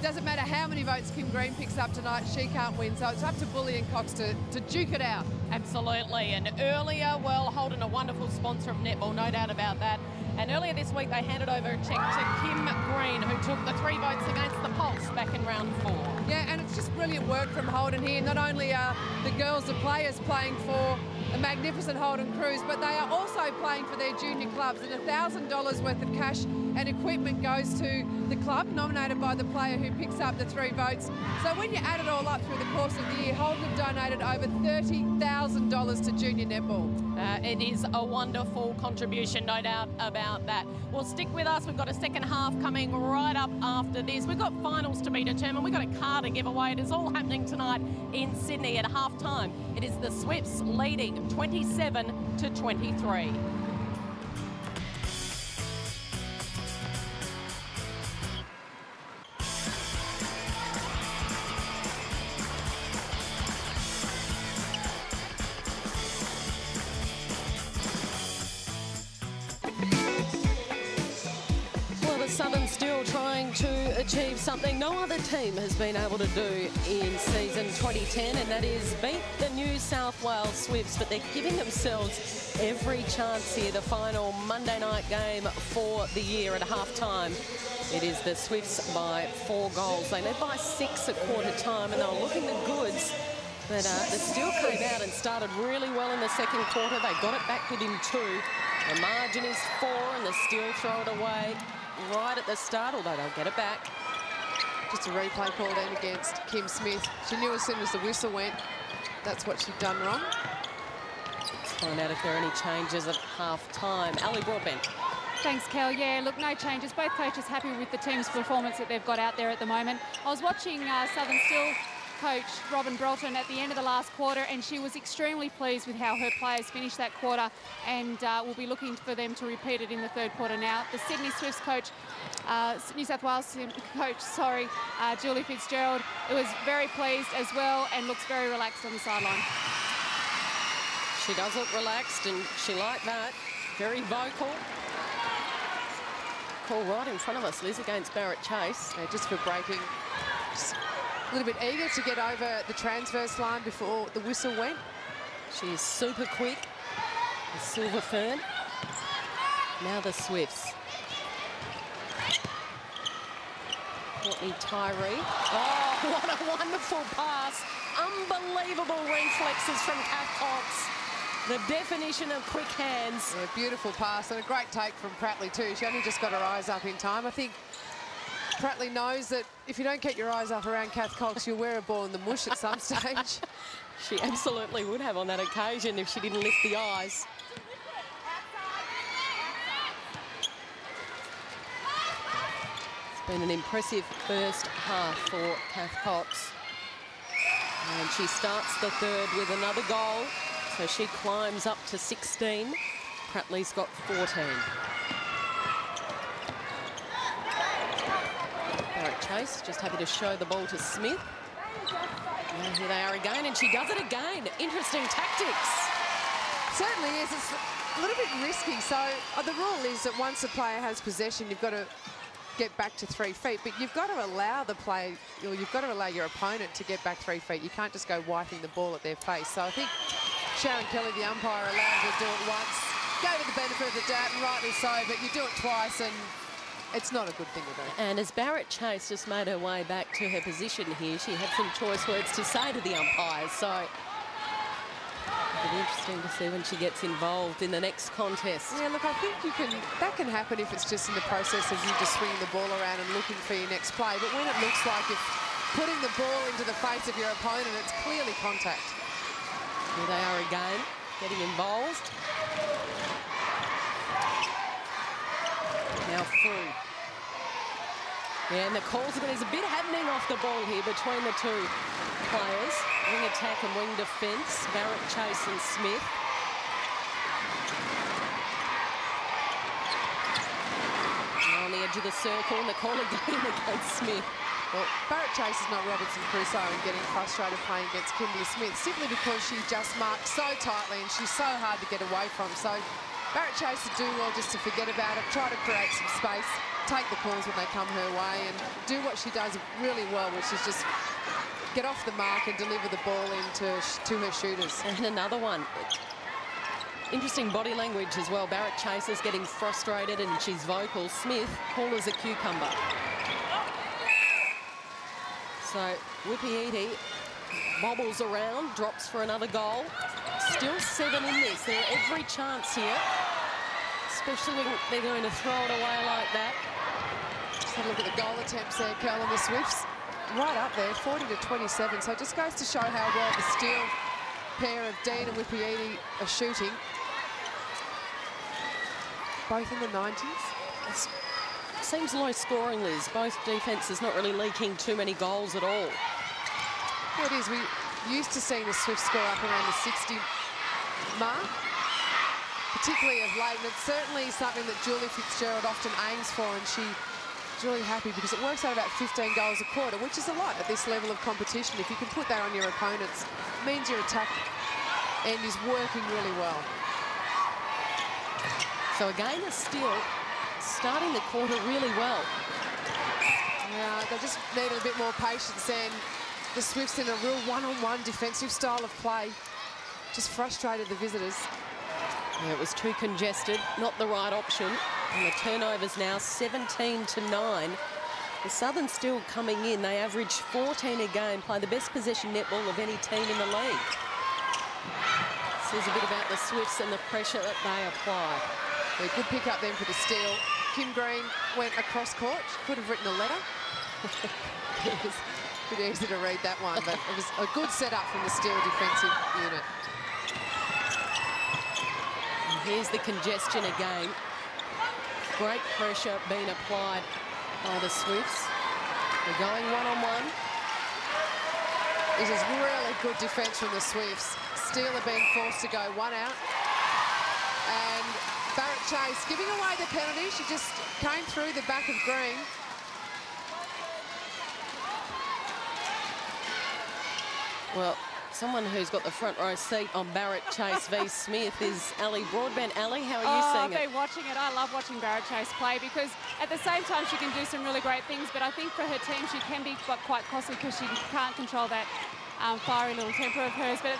Doesn't matter how many votes Kim Green picks up tonight, she can't win. So it's up to Bully and Cox to duke it out. Absolutely. And earlier, well, Holden, a wonderful sponsor of netball, no doubt about that. And earlier this week, they handed over a cheque to Kim Green, who took the 3 votes against the Pulse back in round 4. Yeah, and it's just brilliant work from Holden here. Not only are the girls, the players, playing for a magnificent Holden Cruise, but they are also playing for their junior clubs, and $1,000 worth of cash and equipment goes to the club, nominated by the player who picks up the 3 votes. So when you add it all up through the course of the year, Holden have donated over $30,000 to junior netball. It is a wonderful contribution, no doubt about that. Well, stick with us. We've got a second half coming right up after this. We've got finals to be determined. We've got a car to give away. It is all happening tonight in Sydney at half-time. It is the Swifts leading 27-23. Southern still trying to achieve something no other team has been able to do in season 2010, and that is beat the New South Wales Swifts, but they're giving themselves every chance here. The final Monday night game for the year at half-time. It is the Swifts by 4 goals. They led by 6 at quarter time, and they were looking the goods. But the Steel came out and started really well in the second quarter. They got it back within 2. The margin is 4, and the Steel throw it away right at the start, although they'll get it back. Just a replay called in against Kim Smith. She knew as soon as the whistle went, that's what she'd done wrong. Let's find out if there are any changes at half-time. Ali Broadbent. Thanks, Kel. Yeah, look, no changes. Both coaches happy with the team's performance that they've got out there at the moment. I was watching Southern Still coach Robin Brelton at the end of the last quarter, and she was extremely pleased with how her players finished that quarter, and we'll be looking for them to repeat it in the third quarter now. The Sydney Swifts coach, New South Wales coach, Julie Fitzgerald, was very pleased as well and looks very relaxed on the sideline. She does look relaxed, and she liked that. Very vocal. Call right in front of us, Liz, against Barrett Chase. Yeah, just for breaking. Just a little bit eager to get over the transverse line before the whistle went. She's super quick. The Silver Fern. Now the Swifts. Courtney Tyree. Oh, what a wonderful pass. Unbelievable reflexes from Kath Cox. The definition of quick hands. Yeah, beautiful pass and a great take from Pratley too. She only just got her eyes up in time. I think Pratley knows that if you don't get your eyes up around Kath Cox, you'll wear a ball in the mush at some stage. She absolutely would have on that occasion if she didn't lift the eyes. It's been an impressive first half for Kath Cox. And she starts the third with another goal. So she climbs up to 16. Pratley's got 14. Barrett Chase just happy to show the ball to Smith. And here they are again, and she does it again. Interesting tactics. Certainly is. It's a little bit risky. So the rule is that once a player has possession, you've got to get back to 3 feet, but you've got to allow the play, or you've got to allow your opponent to get back 3 feet. You can't just go wiping the ball at their face. So I think Sharon Kelly, the umpire, allowed her to do it once, gave her the benefit of the doubt, and rightly so, but you do it twice, and it's not a good thing to do. And as Barrett Chase just made her way back to her position here, she had some choice words to say to the umpires, so it'll be interesting to see when she gets involved in the next contest. Yeah, look, I think that can happen if it's just in the process of you just swinging the ball around and looking for your next play, but when it looks like if putting the ball into the face of your opponent, it's clearly contact. Here they are again, getting involved. Now through. Yeah, and the calls, but there's a bit happening off the ball here between the two players. Wing attack and wing defence. Barrett, Chase and Smith. Now on the edge of the circle, and the call again against Smith. Well, Barrett Chase is not Robinson Crusoe and getting frustrated playing against Kimberly Smith simply because she just marks so tightly and she's so hard to get away from. So Barrett Chase would do well just to forget about it, try to create some space, take the calls when they come her way and do what she does really well, which is just get off the mark and deliver the ball to her shooters. And another one. Interesting body language as well. Barrett Chase is getting frustrated and she's vocal. Smith, cool as a cucumber. So Whippy bobbles around, drops for another goal. Still 7 in this. There's every chance here, especially when they're going to throw it away like that. Just have a look at the goal attempts there, Kel, and the Swifts. Right up there, 40-27. So it just goes to show how well the Steele pair of Dean and Whippy are shooting. Both in the 90s. Seems low scoring, Liz. Both defences not really leaking too many goals at all. Yeah, it is. We used to seeing the Swifts score up around the 60 mark, particularly of late, and it's certainly something that Julie Fitzgerald often aims for, and she's really happy because it works out about 15 goals a quarter, which is a lot at this level of competition. If you can put that on your opponents, it means your attack end is working really well. So again, a steal. Starting the quarter really well. Yeah, they just needed a bit more patience, and the Swifts in a real one-on-one defensive style of play just frustrated the visitors. Yeah, it was too congested, not the right option. And the turnovers now 17-9. The Southern still coming in. They average 14 a game, play the best possession netball of any team in the league. Says a bit about the Swifts and the pressure that they apply. Yeah, good pick up then for the steal. Kim Green went across court. She could have written a letter. It was a bit easy to read that one, but it was a good setup from the Steele defensive unit. And here's the congestion again. Great pressure being applied by the Swifts. They're going one-on-one. This is really good defence from the Swifts. Steele are being forced to go one out. And Barrett Chase giving away the penalty. She just came through the back of green. Well, someone who's got the front row seat on Barrett Chase v Smith is Ali Broadbent. Ali, how are you seeing it? I've been watching it. I love watching Barrett Chase play because at the same time she can do some really great things, but I think for her team she can be quite costly because she can't control that fiery little temper of hers. But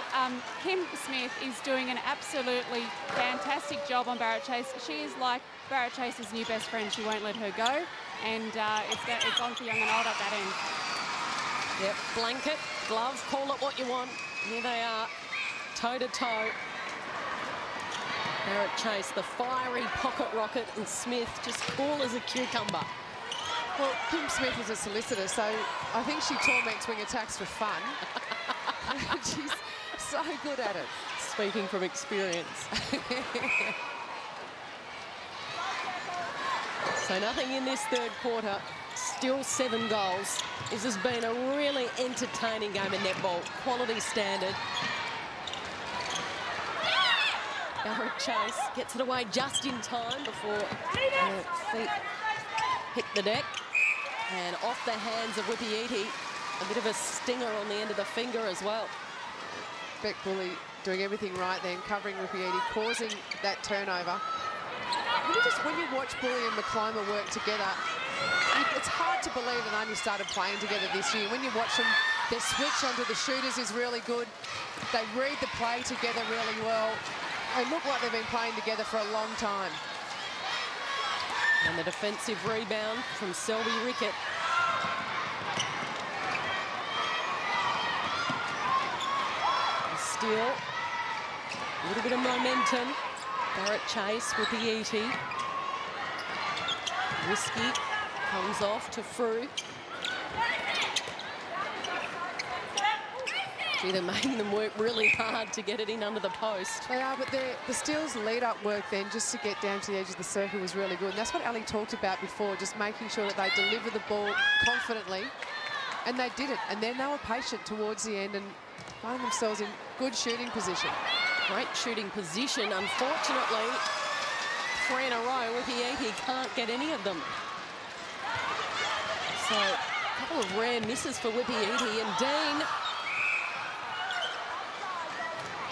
Kim Smith is doing an absolutely fantastic job on Barrett Chase. She is like Barrett Chase's new best friend. She won't let her go, and it's on for young and old at that end. Yep, blanket, glove, call it what you want. Here they are, toe-to-toe. Barrett Chase, the fiery pocket rocket, and Smith just cool as a cucumber. Well, Kim Smith is a solicitor, so I think she torments wing attacks for fun. She's so good at it. Speaking from experience. So nothing in this third quarter. Still 7 goals. This has been a really entertaining game of netball. Quality standard. Barrett Chase gets it away just in time before her feet hit the deck. And off the hands of Whippy-Eaty. A bit of a stinger on the end of the finger as well. Beck Bully doing everything right then, covering Whippy-Eaty, causing that turnover. When you watch Bully and McClymber work together, it's hard to believe they only started playing together this year. When you watch them, their switch onto the shooters is really good. They read the play together really well. They look like they've been playing together for a long time. And the defensive rebound from Selby Rickett. Still, a little bit of momentum. Barrett Chase with the Whippy-Eaty. Whiskey comes off to Frew. Gee, they're making them work really hard to get it in under the post. They are, but the Steele's lead-up work then, just to get down to the edge of the circle, was really good. And that's what Ali talked about before, just making sure that they deliver the ball confidently. And they did it. And then they were patient towards the end and found themselves in good shooting position. Great shooting position. Unfortunately, 3 in a row, Whippy-Eaty can't get any of them. So, a couple of rare misses for Whippy-Eaty, and Dean.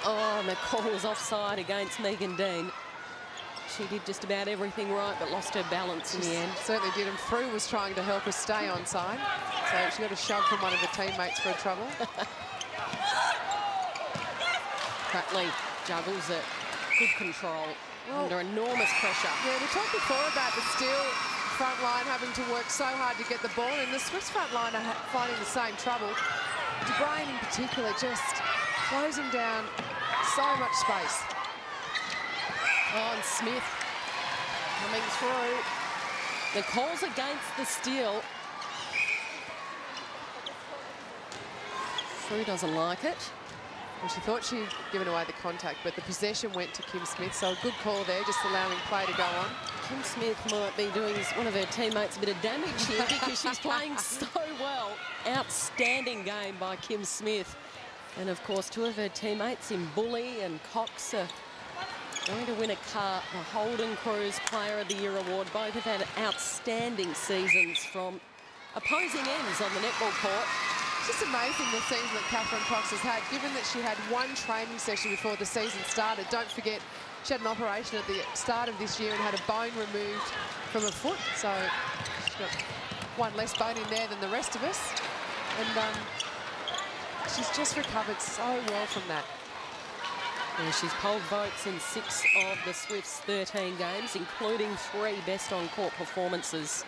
Oh, and the call was offside against Megan Dean. She did just about everything right, but lost her balance in the end. Certainly did, and Frew was trying to help her stay onside. So she got a shove from one of her teammates for a trouble. Cratley juggles it. Good control. Under enormous pressure. Yeah, we talked before about the Steele front line having to work so hard to get the ball, and the Swifts front line are finding the same trouble. DeBrain in particular just closing down so much space. Oh, and Smith coming through. The calls against the Steele. Frew doesn't like it. Well, she thought she'd given away the contact, but the possession went to Kim Smith, so a good call there, just allowing play to go on. Kim Smith might be doing one of her teammates a bit of damage here because she's playing so well. Outstanding game by Kim Smith. And, of course, 2 of her teammates in Bully and Cox are going to win the Holden Cruz Player of the Year award. Both have had outstanding seasons from opposing ends on the netball court. It's just amazing the season that Catherine Cox has had, given that she had 1 training session before the season started. Don't forget, she had an operation at the start of this year and had a bone removed from her foot. So she's got 1 less bone in there than the rest of us. And she's just recovered so well from that. Yeah, she's polled votes in 6 of the Swifts' 13 games, including 3 best on-court performances.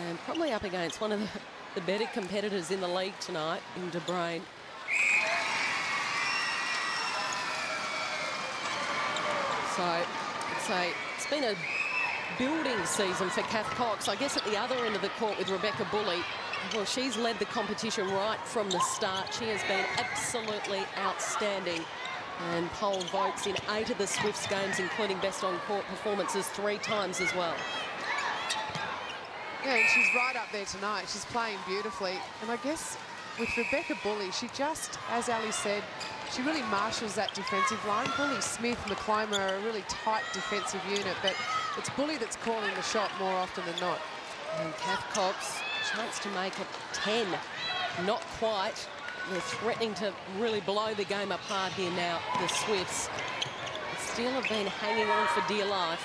And probably up against one of the better competitors in the league tonight, in DeBrain. So it's been a building season for Kath Cox. I guess at the other end of the court with Rebecca Bully, well, she's led the competition right from the start. She has been absolutely outstanding And poll votes in 8 of the Swifts games, including best on-court performances 3 times as well. Yeah, and she's right up there tonight. She's playing beautifully. And I guess with Rebecca Bully, she just, as Ali said, she really marshals that defensive line. Bully, Smith, McClymber are a really tight defensive unit, but it's Bully that's calling the shot more often than not. And Kath Cox, chance to make it 10. Not quite. They're threatening to really blow the game apart here now, the Swifts. Still have been hanging on for dear life.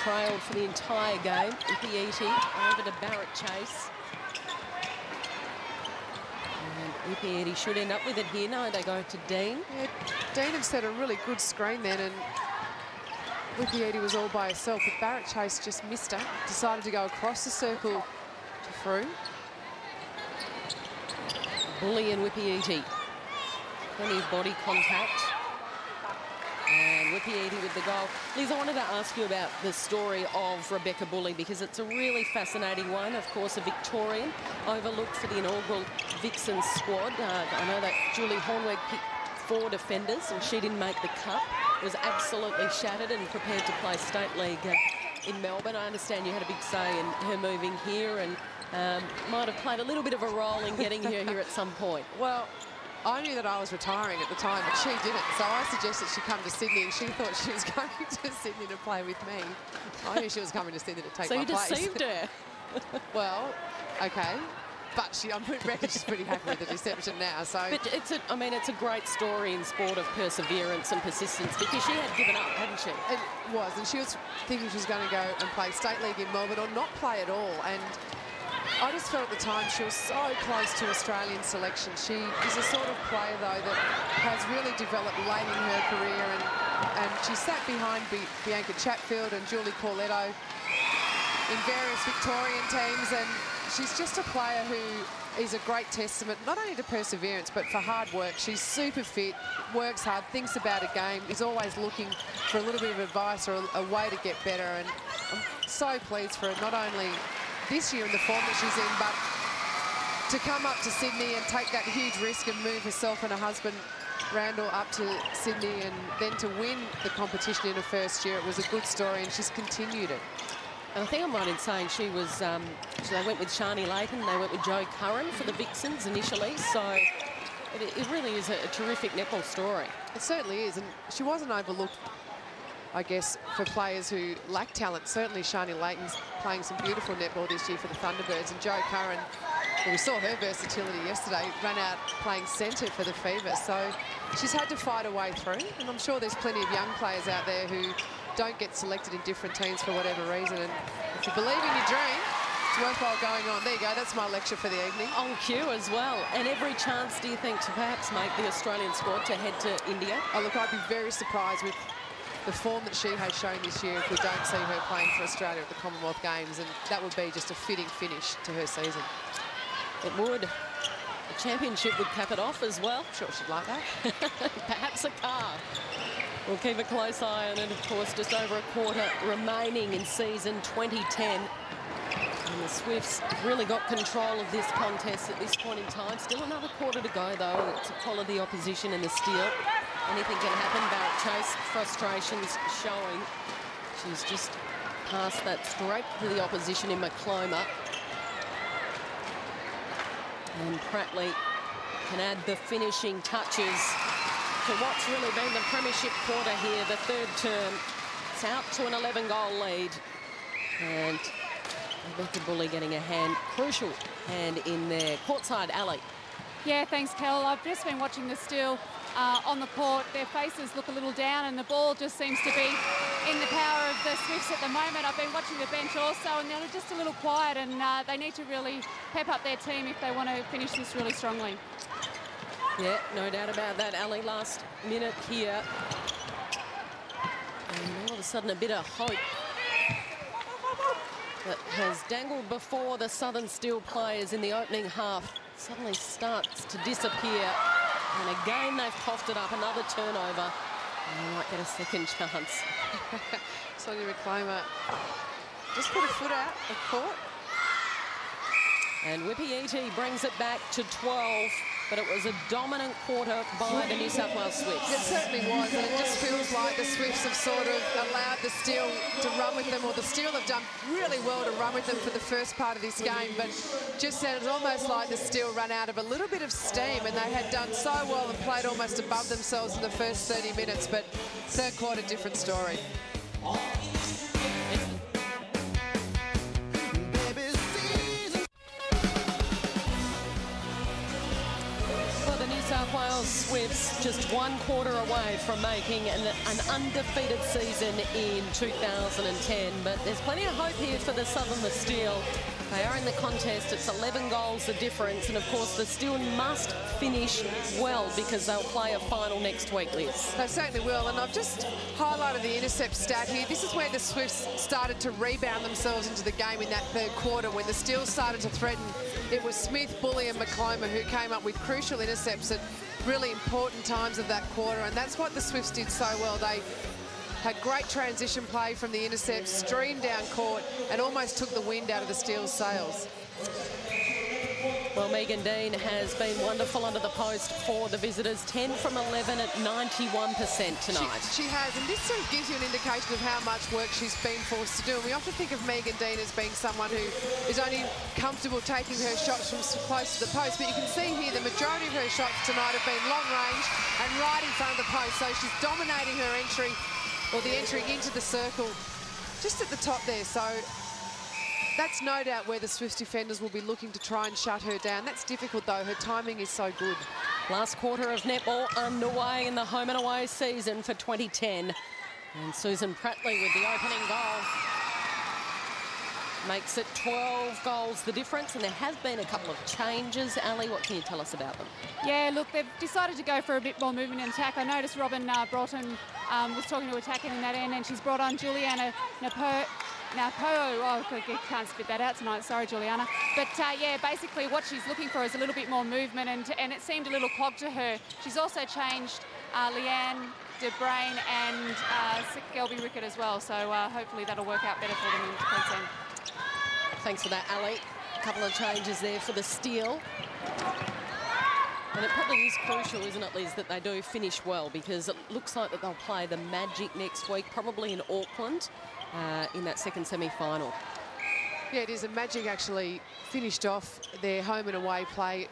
Trailed for the entire game. Ipiiti over to Barrett Chase. And Ipiiti should end up with it here. No, they go to Dean. Yeah, Dean had set a really good screen then, and Ipiiti was all by herself, but Barrett Chase just missed her. Decided to go across the circle to Frew. Bully and Ipiiti. Plenty of body contact. And Ipiiti with the goal. Liz, I wanted to ask you about the story of Rebecca Bully because it's a really fascinating one. Of course, a Victorian overlooked for the inaugural Vixens squad. I know that Julie Hornweg picked 4 defenders and she didn't make the cut. Was absolutely shattered and prepared to play State League in Melbourne. I understand you had a big say in her moving here and might have played a little bit of a role in getting her here at some point. Well, I knew that I was retiring at the time, but she didn't. So I suggested she come to Sydney, and she thought she was going to Sydney to play with me. I knew she was coming to Sydney to take my place. So you deceived her. Well, okay. But I reckon she's pretty happy with the deception now. So, but I mean, it's a great story in sport of perseverance and persistence because she had given up, hadn't she? It was, and she was thinking she was going to go and play State League in Melbourne or not play at all. And I just felt at the time she was so close to Australian selection. She is a sort of player, though, that has really developed late in her career, and she sat behind Bianca Chatfield and Julie Corletto in various Victorian teams, and she's just a player who is a great testament, not only to perseverance, but for hard work. She's super fit, works hard, thinks about a game, is always looking for a little bit of advice or a way to get better, and I'm so pleased for her, not only this year in the form that she's in, but to come up to Sydney and take that huge risk and move herself and her husband Randall up to Sydney and then to win the competition in her first year. It was a good story and she's continued it. And I think I'm right in saying she was, so they went with Shani Layton, they went with Joe Curran for the Vixens initially, so it really is a terrific netball story. It certainly is, and she wasn't overlooked, I guess, for players who lack talent. Certainly Shani Layton's playing some beautiful netball this year for the Thunderbirds, and Joe Curran, well, we saw her versatility yesterday, ran out playing centre for the Fever, so she's had to fight her way through, and I'm sure there's plenty of young players out there who don't get selected in different teams for whatever reason, and if you believe in your dream, it's worthwhile going on. There you go, that's my lecture for the evening. On cue as well, and every chance, do you think, to perhaps make the Australian squad to head to India? Oh, look, I'd be very surprised with the form that she has shown this year if we don't see her playing for Australia at the Commonwealth Games, and that would be just a fitting finish to her season. It would. The championship would cap it off as well. I'm sure she'd like that. Perhaps a car. We'll keep a close eye on it, of course. Just over a quarter remaining in season 2010. And the Swifts have really got control of this contest at this point in time. Still another quarter to go, though. It's a quality opposition in the steal. Anything can happen. Barrett Chase, frustrations showing. She's just passed that straight to the opposition in McClymber. And Prattley can add the finishing touches to what's really been the premiership quarter here, the third term. It's out to an 11-goal lead. And Rebecca Bully getting a crucial hand in there. Courtside, Ali. Yeah, thanks, Kel. I've just been watching the still on the court. Their faces look a little down and the ball just seems to be in the power of the Swifts at the moment. I've been watching the bench also, and they're just a little quiet, and they need to really pep up their team if they want to finish this really strongly. Yeah, no doubt about that, Ali. Last minute here. And all of a sudden a bit of hope that has dangled before the Southern Steel players in the opening half suddenly starts to disappear. And again, they've coughed it up, another turnover. And they might get a second chance. Sonia McClymber just put a foot out of court. And Ipiiti brings it back to 12. but it was a dominant quarter by the New South Wales Swifts. It certainly was, and it just feels like the Swifts have sort of allowed the Steel to run with them, or the Steel have done really well to run with them for the first part of this game, but just said it's almost like the Steel ran out of a little bit of steam, and they had done so well and played almost above themselves in the first 30 minutes, but third quarter, different story. South Wales Swifts just one quarter away from making an undefeated season in 2010, but there's plenty of hope here for the Southern Steel. They are in the contest. It's 11 goals the difference, and of course the Steel must finish well because they'll play a final next week, Liz. They certainly will, and I've just highlighted the intercept stat here. This is where the Swifts started to rebound themselves into the game in that third quarter when the Steel started to threaten. It was Smith, Bully and McClymont who came up with crucial intercepts at really important times of that quarter, and that's what the Swifts did so well. They had great transition play from the intercepts, streamed down court and almost took the wind out of the Steel's sails. Well, Megan Dean has been wonderful under the post for the visitors. 10 from 11 at 91% tonight. She has, and this sort of gives you an indication of how much work she's been forced to do. And we often think of Megan Dean as being someone who is only comfortable taking her shots from close to the post, but you can see here the majority of her shots tonight have been long range and right in front of the post. So she's dominating her entry, or the entry into the circle, just at the top there. So that's no doubt where the Swifts defenders will be looking to try and shut her down. That's difficult, though. Her timing is so good. Last quarter of netball underway in the home and away season for 2010. And Susan Prattley with the opening goal. Makes it 12 goals the difference, and there have been a couple of changes. Ali, what can you tell us about them? Yeah, look, they've decided to go for a bit more movement and attack. I noticed Robin Broughton was talking to attacking in that end, and she's brought on Juliana Napo. Oh, I can't spit that out tonight. Sorry, Juliana. But, yeah, basically what she's looking for is a little bit more movement, and it seemed a little clogged to her. She's also changed Leanne DeBrain and Gelby Rickett as well, so hopefully that'll work out better for them in Queensland. Thanks for that, Ali. A couple of changes there for the Steel. And it probably is crucial, isn't it, Liz, that they do finish well, because it looks like that they'll play the Magic next week, probably in Auckland, in that second semi-final. Yeah, it is. And Magic actually finished off their home and away play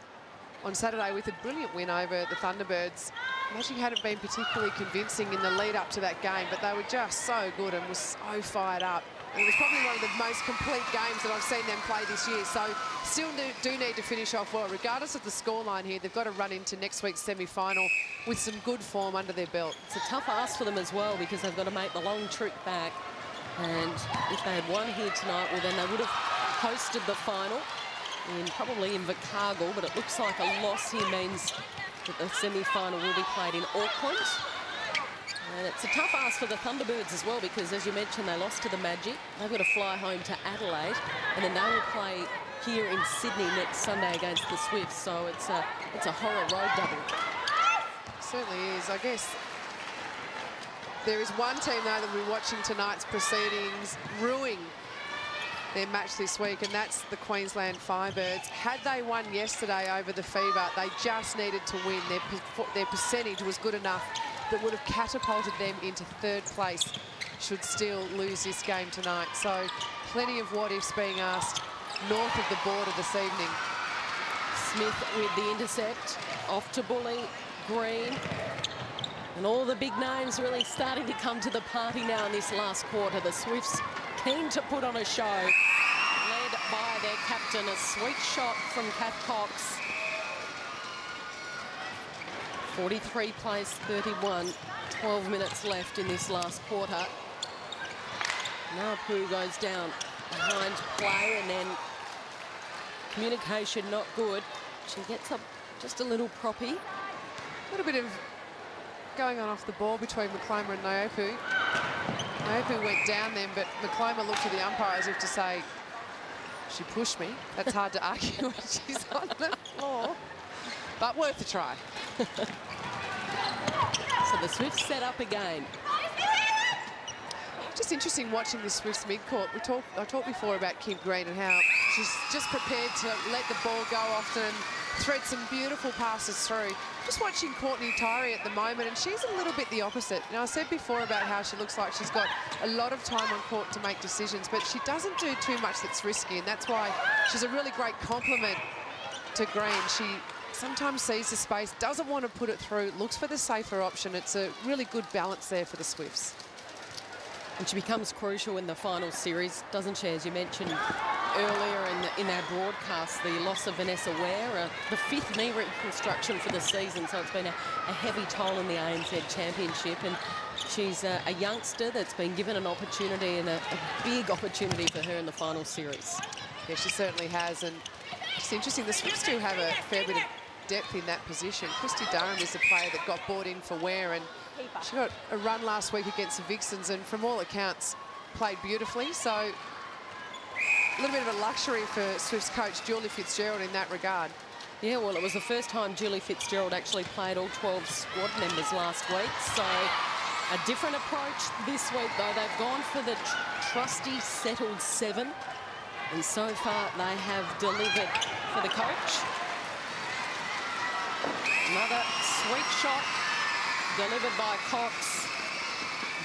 on Saturday with a brilliant win over the Thunderbirds. Magic hadn't been particularly convincing in the lead up to that game, but they were just so good and was so fired up. And it was probably one of the most complete games that I've seen them play this year. So still do need to finish off well. Regardless of the scoreline here, they've got to run into next week's semi-final with some good form under their belt. It's a tough ask for them as well, because they've got to make the long trip back. And if they had won here tonight, well, then they would have hosted the final probably in Invercargill, but it looks like a loss here means that the semi-final will be played in Auckland. And it's a tough ask for the Thunderbirds as well, because as you mentioned, they lost to the Magic. They've got to fly home to Adelaide, and then they will play here in Sydney next Sunday against the Swifts. So it's a horror road double. It certainly is. I guess there is one team though that we're watching tonight's proceedings ruining their match this week, and that's the Queensland Firebirds. Had they won yesterday over the Fever, they just needed to win. Their percentage was good enough that would have catapulted them into third place should Steel lose this game tonight. So plenty of what-ifs being asked north of the border this evening. Smith with the intercept, off to Bully, Green. And all the big names really starting to come to the party now in this last quarter. The Swifts keen to put on a show, led by their captain. A sweet shot from Kath Cox. 43 plays 31, 12 minutes left in this last quarter. Now Pooh goes down behind play, and then communication not good. She gets up just a little proppy. A little bit of going on off the ball between McClymont and Naopu. Naopu went down then, but McClymont looked to the umpire as if to say, she pushed me. That's hard to argue when she's on the floor, but worth a try. So the Swifts set up again. Just interesting watching the Swifts mid-court. I talked before about Kim Green and how she's just prepared to let the ball go often, thread some beautiful passes through. Just watching Courtney Tyree at the moment, and she's a little bit the opposite. Now, I said before about how she looks like she's got a lot of time on court to make decisions, but she doesn't do too much that's risky, and that's why she's a really great complement to Green. She sometimes sees the space, doesn't want to put it through, looks for the safer option. It's a really good balance there for the Swifts. And she becomes crucial in the final series, doesn't she? As you mentioned earlier in our broadcast, the loss of Vanessa Ware, the 5th knee reconstruction for the season, so it's been a heavy toll in the ANZ Championship. And she's a youngster that's been given an opportunity, and a big opportunity for her in the final series. Yeah, she certainly has. And it's interesting, the Swifts do have a fair bit of depth in that position. Christy Durham is the player that got bought in for Ware, and she got a run last week against the Vixens, and from all accounts played beautifully. So a little bit of a luxury for Swifts coach Julie Fitzgerald in that regard. Yeah, well, it was the first time Julie Fitzgerald actually played all 12 squad members last week. So a different approach this week, though. They've gone for the trusty settled 7. And so far they have delivered for the coach. Another sweet shot delivered by Cox.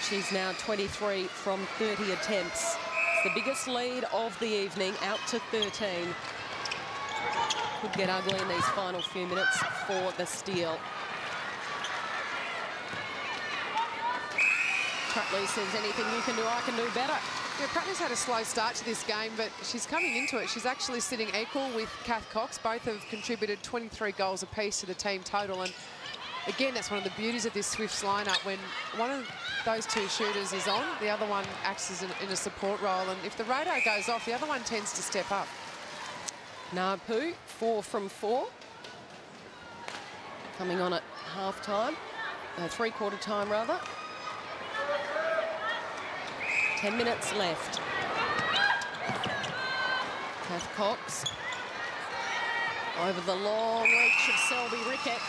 She's now 23 from 30 attempts. It's the biggest lead of the evening, out to 13. Could get ugly in these final few minutes for the Steel. Trutley says, anything you can do, I can do better. Yeah, Prattner's had a slow start to this game, but she's coming into it. She's actually sitting equal with Kath Cox. Both have contributed 23 goals apiece to the team total. And again, that's one of the beauties of this Swifts lineup. When one of those two shooters is on, the other one acts as in a support role. And if the radar goes off, the other one tends to step up. Napu, 4 from 4. Coming on at half-time. Three-quarter time, rather. 10 minutes left. Kath Cox over the long reach of Selby Rickett.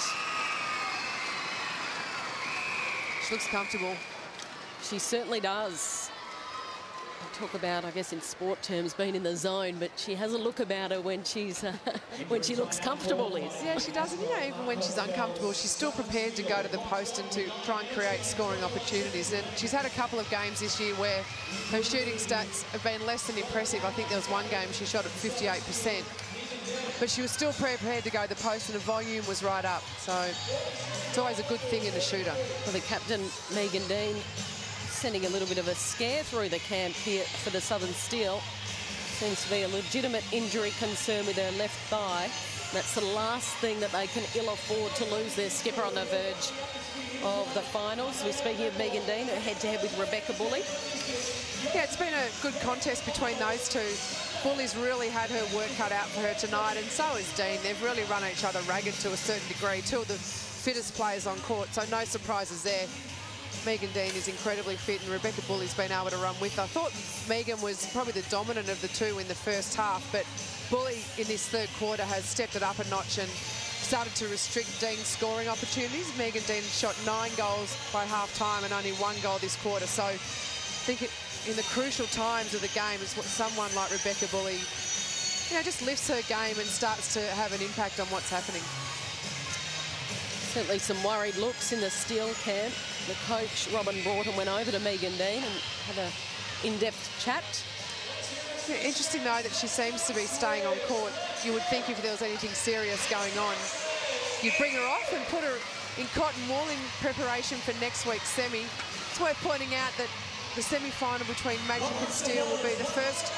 She looks comfortable. She certainly does. Talk about, I guess, in sport terms, being in the zone, but she has a look about her when she's when she looks comfortable, Liz. Yeah, she does. And, you know, even when she's uncomfortable, she's still prepared to go to the post and to try and create scoring opportunities. And she's had a couple of games this year where her shooting stats have been less than impressive. I think there was one game she shot at 58%, but she was still prepared to go to the post, and the volume was right up. So it's always a good thing in a shooter. Well, the captain, Megan Dean, sending a little bit of a scare through the camp here for the Southern Steel. Seems to be a legitimate injury concern with her left thigh. That's the last thing that they can ill afford to lose their skipper on the verge of the finals. We're speaking of Megan Dean, her head-to-head with Rebecca Bully. Yeah, it's been a good contest between those two. Bully's really had her work cut out for her tonight, and so has Dean. They've really run each other ragged to a certain degree. Two of the fittest players on court, so no surprises there. Megan Dean is incredibly fit, and Rebecca Bully's been able to run with her. I thought Megan was probably the dominant of the two in the first half, but Bully in this third quarter has stepped it up a notch and started to restrict Dean's scoring opportunities. Megan Dean shot 9 goals by half-time and only 1 goal this quarter. So I think in the crucial times of the game is what someone like Rebecca Bully, you know, just lifts her game and starts to have an impact on what's happening. Certainly some worried looks in the Steel camp. The coach, Robin Broughton, went over to Megan Dean and had an in-depth chat. Yeah, interesting, though, that she seems to be staying on court. You would think if there was anything serious going on, you'd bring her off and put her in cotton wool in preparation for next week's semi. It's worth pointing out that the semi-final between Magic and Steel will be the first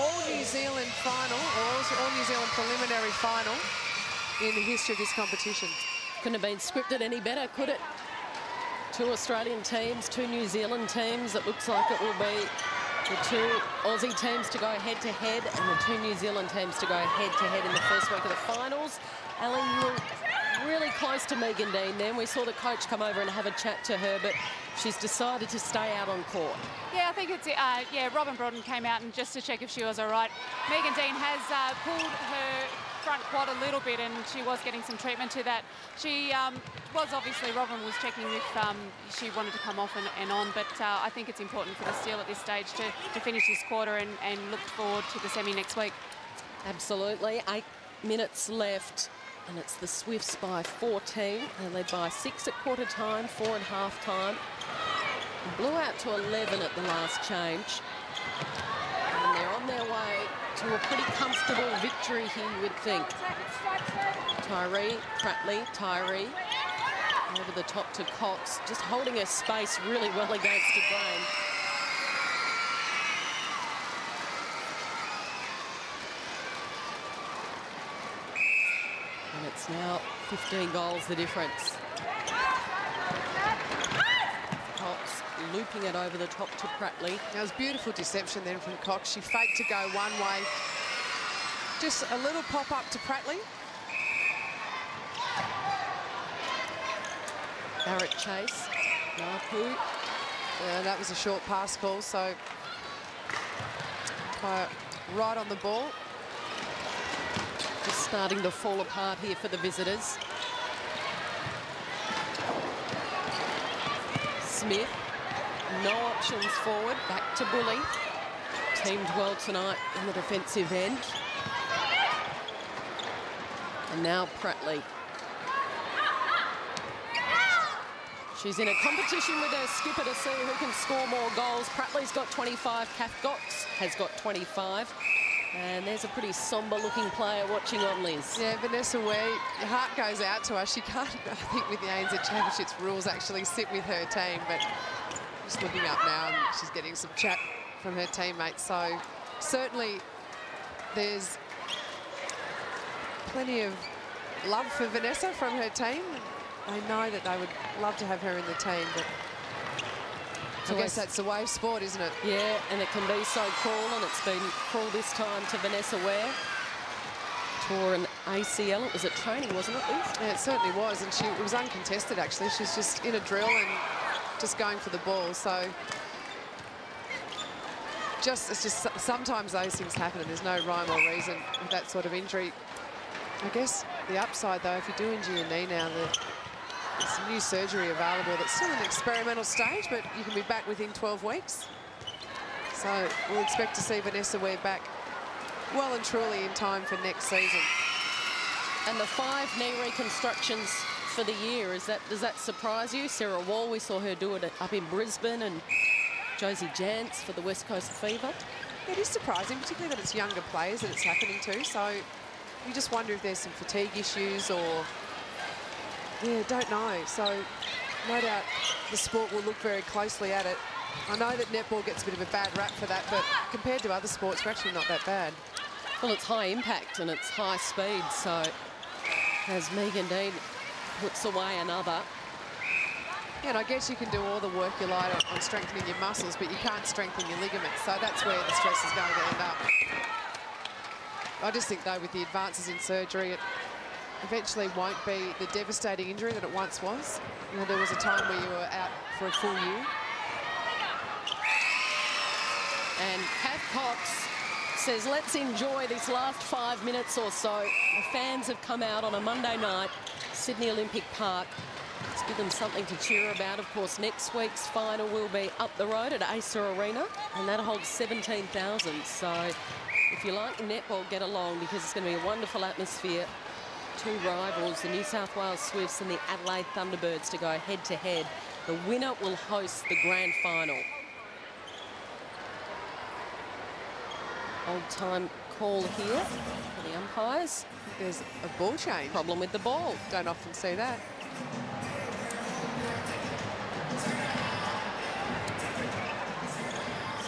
all-New Zealand final, or all-New Zealand preliminary final in the history of this competition. Couldn't have been scripted any better, could it? 2 Australian teams, 2 New Zealand teams. It looks like it will be the 2 Aussie teams to go head-to-head and the 2 New Zealand teams to go head-to-head in the first week of the finals. Ali, you were really close to Megan Dean then. We saw the coach come over and have a chat to her, but she's decided to stay out on court. Yeah, I think it's, Robin Broughton came out and just to check if she was all right. Megan Dean has pulled her front quad a little bit, and she was getting some treatment to that. She was obviously, Robin was checking if she wanted to come off and on, but I think it's important for the Steel at this stage to finish this quarter and look forward to the semi next week. Absolutely. 8 minutes left. and it's the Swifts by 14. They're led by 6 at quarter time, 4 at half time. Blew out to 11 at the last change. And they're on their way to a pretty comfortable victory here, you would think. Tyree, over the top to Cox, just holding her space really well against the grain. And it's now 15 goals the difference. Cox looping it over the top to Prattley. That was beautiful deception then from Cox. She faked to go one way. Just a little pop up to Prattley. Barrett chase. Napu. Yeah, that was a short pass call, so right on the ball. Just starting to fall apart here for the visitors. Smith, no options forward, back to Bully. Teamed well tonight in the defensive end. And now Prattley. She's in a competition with her skipper to see who can score more goals. Prattley's got 25, Kath Cox has got 25. And there's a pretty somber-looking player watching on, Liz. Yeah, Vanessa Ware, your heart goes out to her. She can't, I think, with the ANZ Championships rules, actually sit with her team. But just looking up now, and she's getting some chat from her teammates. So certainly there's plenty of love for Vanessa from her team. They know that they would love to have her in the team, but I guess that's the wave sport, isn't it? Yeah, and it can be so cruel, and it's been cruel this time to Vanessa Ware. Tore an ACL. It was at training, wasn't it, Liz? Yeah, it certainly was, and it was uncontested, actually. She's just in a drill and just going for the ball, so it's just sometimes those things happen, and there's no rhyme or reason with that sort of injury. I guess the upside, though, if you do injure your knee now, there's some new surgery available that's still in an experimental stage, but you can be back within 12 weeks. So we'll expect to see Vanessa Ware back well and truly in time for next season. And the 5 knee reconstructions for the year, does that surprise you? Sarah Wall, we saw her do it up in Brisbane, and Josie Jantz for the West Coast Fever. It is surprising, particularly that it's younger players that it's happening to. So you just wonder if there's some fatigue issues or... Yeah, don't know. So no doubt the sport will look very closely at it. I know that netball gets a bit of a bad rap for that, but compared to other sports, we're actually not that bad. Well, it's high impact and it's high speed, so as Megan Dean puts away another. Yeah, and I guess you can do all the work you like on strengthening your muscles, but you can't strengthen your ligaments, so that's where the stress is going to end up. I just think, though, with the advances in surgery, it eventually won't be the devastating injury that it once was. You know, there was a time where you were out for a full year. And Kath Cox says, let's enjoy this last 5 minutes or so. The fans have come out on a Monday night, Sydney Olympic Park. Let's give them something to cheer about. Of course, next week's final will be up the road at Acer Arena, and that holds 17,000. So if you like netball, get along, because it's going to be a wonderful atmosphere. 2 rivals, the New South Wales Swifts and the Adelaide Thunderbirds, to go head-to-head. The winner will host the grand final. Old-time call here for the umpires. There's a ball change. Problem with the ball. Don't often see that.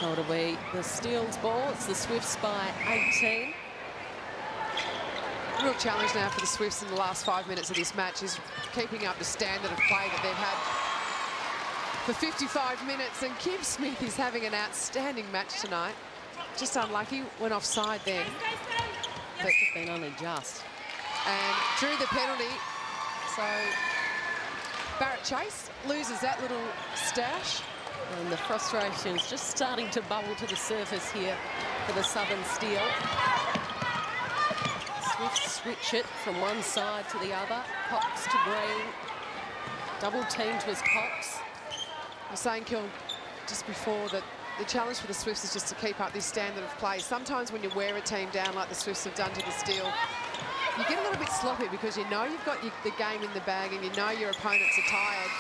So it'll be the Steele's ball. It's the Swifts by 18. Real challenge now for the Swifts in the last 5 minutes of this match is keeping up the standard of play that they've had for 55 minutes. And Kim Smith is having an outstanding match tonight. Just unlucky, went offside then. But been only just. And drew the penalty. So Barrett Chase loses that little stash. And the frustration's just starting to bubble to the surface here for the Southern Steel. Swifts switch it from one side to the other. Cox to Green. Double teamed was Cox. I was saying, Kill, just before that the challenge for the Swifts is just to keep up this standard of play. Sometimes when you wear a team down like the Swifts have done to the Steel, you get a little bit sloppy because you know you've got the game in the bag and you know your opponents are tired.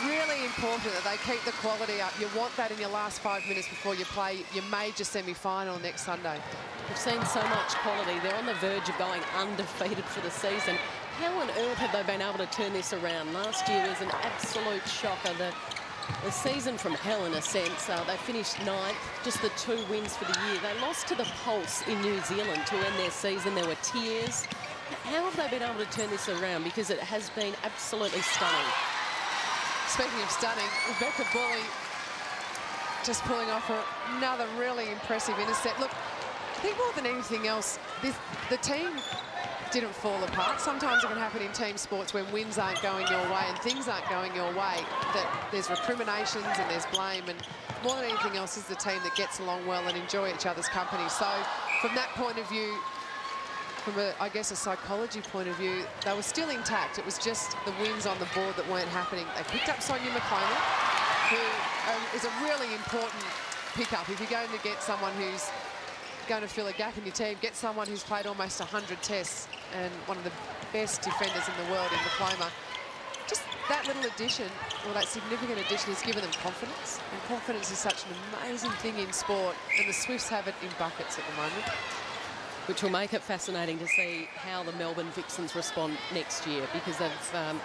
Really important that they keep the quality up. You want that in your last 5 minutes before you play your major semi-final next Sunday. We've seen so much quality. They're on the verge of going undefeated for the season. How on earth have they been able to turn this around? Last year was an absolute shocker. The season from hell, in a sense. They finished 9th, just the 2 wins for the year. They lost to the Pulse in New Zealand to end their season. There were tears. How have they been able to turn this around? Because it has been absolutely stunning. Speaking of stunning, Rebecca Bully just pulling off another really impressive intercept. Look, I think more than anything else, the team didn't fall apart. Sometimes it can happen in team sports when wins aren't going your way and things aren't going your way, that there's recriminations and there's blame, and more than anything else is the team that gets along well and enjoy each other's company. So from that point of view, from I guess a psychology point of view, they were still intact. It was just the wins on the board that weren't happening. They picked up Sonia McClellan, who is a really important pickup. If you're going to get someone who's going to fill a gap in your team, get someone who's played almost 100 tests and one of the best defenders in the world in McClellan. Just that little addition, or that significant addition, has given them confidence. And confidence is such an amazing thing in sport, and the Swifts have it in buckets at the moment. Which will make it fascinating to see how the Melbourne Vixens respond next year, because they've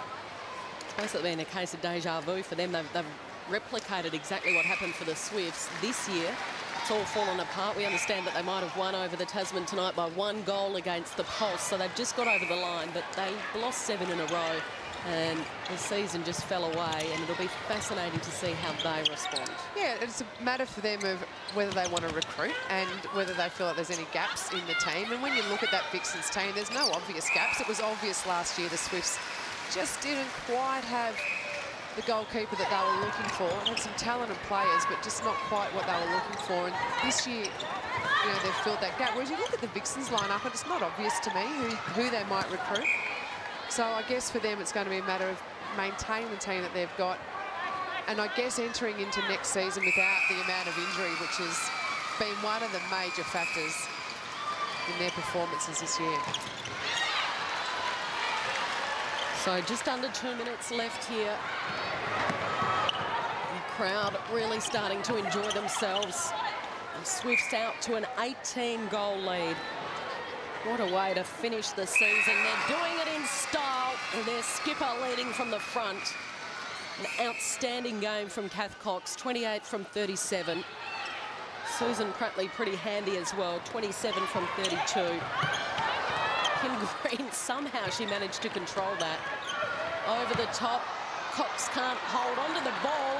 basically been a case of deja vu for them. They've replicated exactly what happened for the Swifts this year. It's all fallen apart. We understand that they might have won over the Tasman tonight by 1 goal against the Pulse, so they've just got over the line, but they lost 7 in a row, and the season just fell away, and it'll be fascinating to see how they respond. Yeah, it's a matter for them of whether they want to recruit and whether they feel like there's any gaps in the team. And when you look at that Vixens team, there's no obvious gaps. It was obvious last year the Swifts just didn't quite have the goalkeeper that they were looking for. They had some talented players, but just not quite what they were looking for. And this year, you know, they've filled that gap. Whereas you look at the Vixens lineup, and it's not obvious to me who they might recruit. So I guess for them, it's going to be a matter of maintaining the team that they've got, and I guess entering into next season without the amount of injury, which has been one of the major factors in their performances this year. So just under 2 minutes left here. The crowd really starting to enjoy themselves. The Swifts out to an 18-goal lead. What a way to finish the season. They're doing it in style, and their skipper leading from the front. An outstanding game from Kath Cox, 28 from 37. Susan Prattley pretty handy as well, 27 from 32. Kim Green, somehow she managed to control that. Over the top, Cox can't hold onto the ball.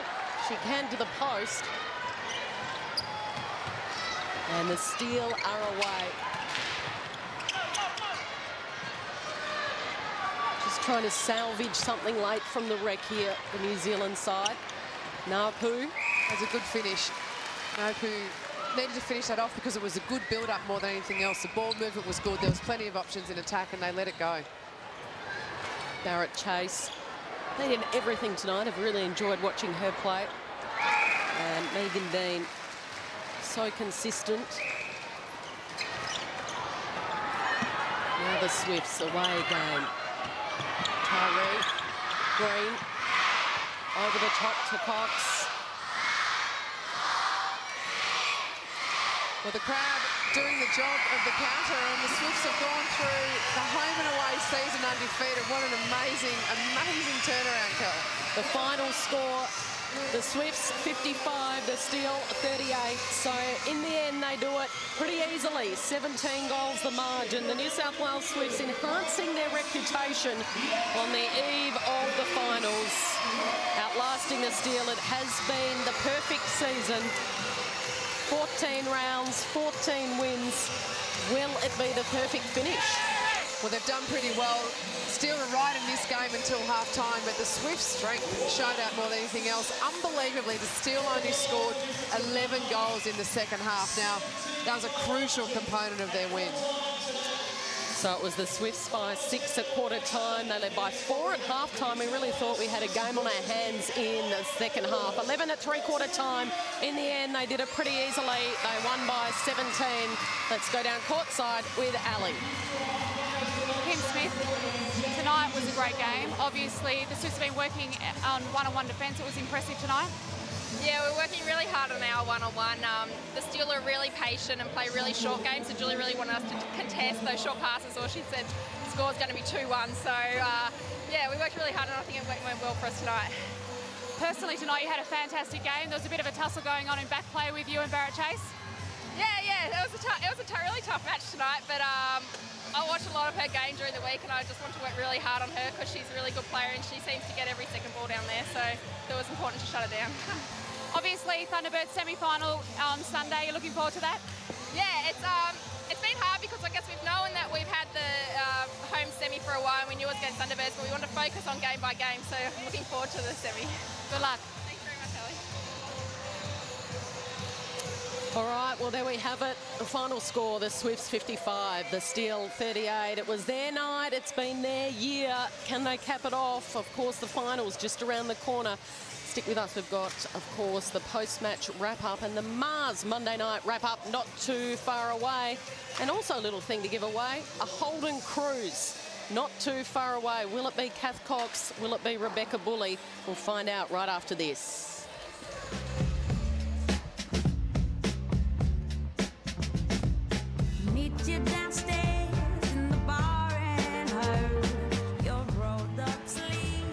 She can to the post. And the Steel are away. Just trying to salvage something late from the wreck here, the New Zealand side. Napu has a good finish. Napu needed to finish that off because it was a good build-up more than anything else. The ball movement was good. There was plenty of options in attack, and they let it go. Barrett Chase. They did everything tonight. I've really enjoyed watching her play. And Megan Dean, so consistent. Now the Swifts away again. Tyree, Green, over the top to Cox. Well, the crowd doing the job of the counter, and the Swifts have gone through the home and away season undefeated. What an amazing, amazing turnaround, Kel. The final score, the Swifts 55, the Steel 38. So in the end, they do it pretty easily. 17 goals the margin. The New South Wales Swifts enhancing their reputation on the eve of the finals. Outlasting the Steel, it has been the perfect season. 14 rounds, 14 wins. Will it be the perfect finish? Well, they've done pretty well. Steel are right in this game until half-time, but the Swifts' strength showed out more than anything else. Unbelievably, the Steel only scored 11 goals in the second half. Now, that was a crucial component of their win. So it was the Swifts by 6 at quarter time. They led by 4 at half time. We really thought we had a game on our hands in the second half. 11 at three-quarter time. In the end, they did it pretty easily. They won by 17. Let's go down courtside with Ali. Smith. Tonight was a great game. Obviously, the Swifts have been working on one-on-one defence. It was impressive tonight. Yeah, we're working really hard on our one-on-one. The Steel are really patient and play really short games, so Julie really wanted us to contest those short passes, or she said the score's going to be 2-1. So, yeah, we worked really hard, and I think it went well for us tonight. Personally, tonight you had a fantastic game. There was a bit of a tussle going on in back play with you and Barrett Chase. Yeah, it was a really tough match tonight, but I watched a lot of her game during the week, and I just want to work really hard on her because she's a really good player and she seems to get every second ball down there, so it was important to shut her down. Obviously, Thunderbirds semi-final on Sunday. You're looking forward to that? Yeah, it's been hard because I guess we've known that we've had the home semi for a while and we knew it was against Thunderbirds, but we want to focus on game by game, so I'm looking forward to the semi. Good luck. Thanks very much, Ellie. All right, well, there we have it. The final score, the Swifts 55, the Steel 38. It was their night. It's been their year. Can they cap it off? Of course, the finals just around the corner. Stick with us. We've got, of course, the post-match wrap-up and the Mars Monday night wrap-up not too far away. And also a little thing to give away, a Holden cruise not too far away. Will it be Kath Cox? Will it be Rebecca Bully? We'll find out right after this. Meet you downstairs in the bar and heard your rolled up sleeve.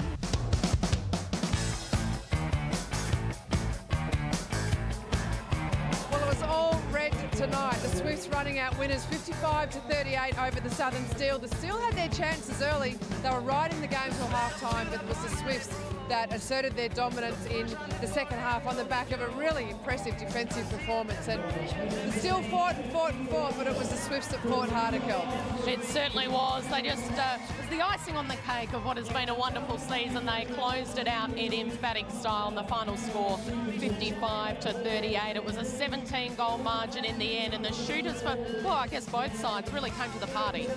Well, it was all red tonight. The Swifts running out winners 55-38 over the Southern Steel. The Steel had their chances early. They were right in the game till half-time, but it was the Swifts that asserted their dominance in the second half on the back of a really impressive defensive performance. And the Steel fought and fought and fought, but it was the Swifts that fought harder, Kel. It certainly was. They just, it was the icing on the cake of what has been a wonderful season. They closed it out in emphatic style, and the final score 55-38. It was a 17-goal margin in the end, and the shooters for, well, I guess both sides really came to the party.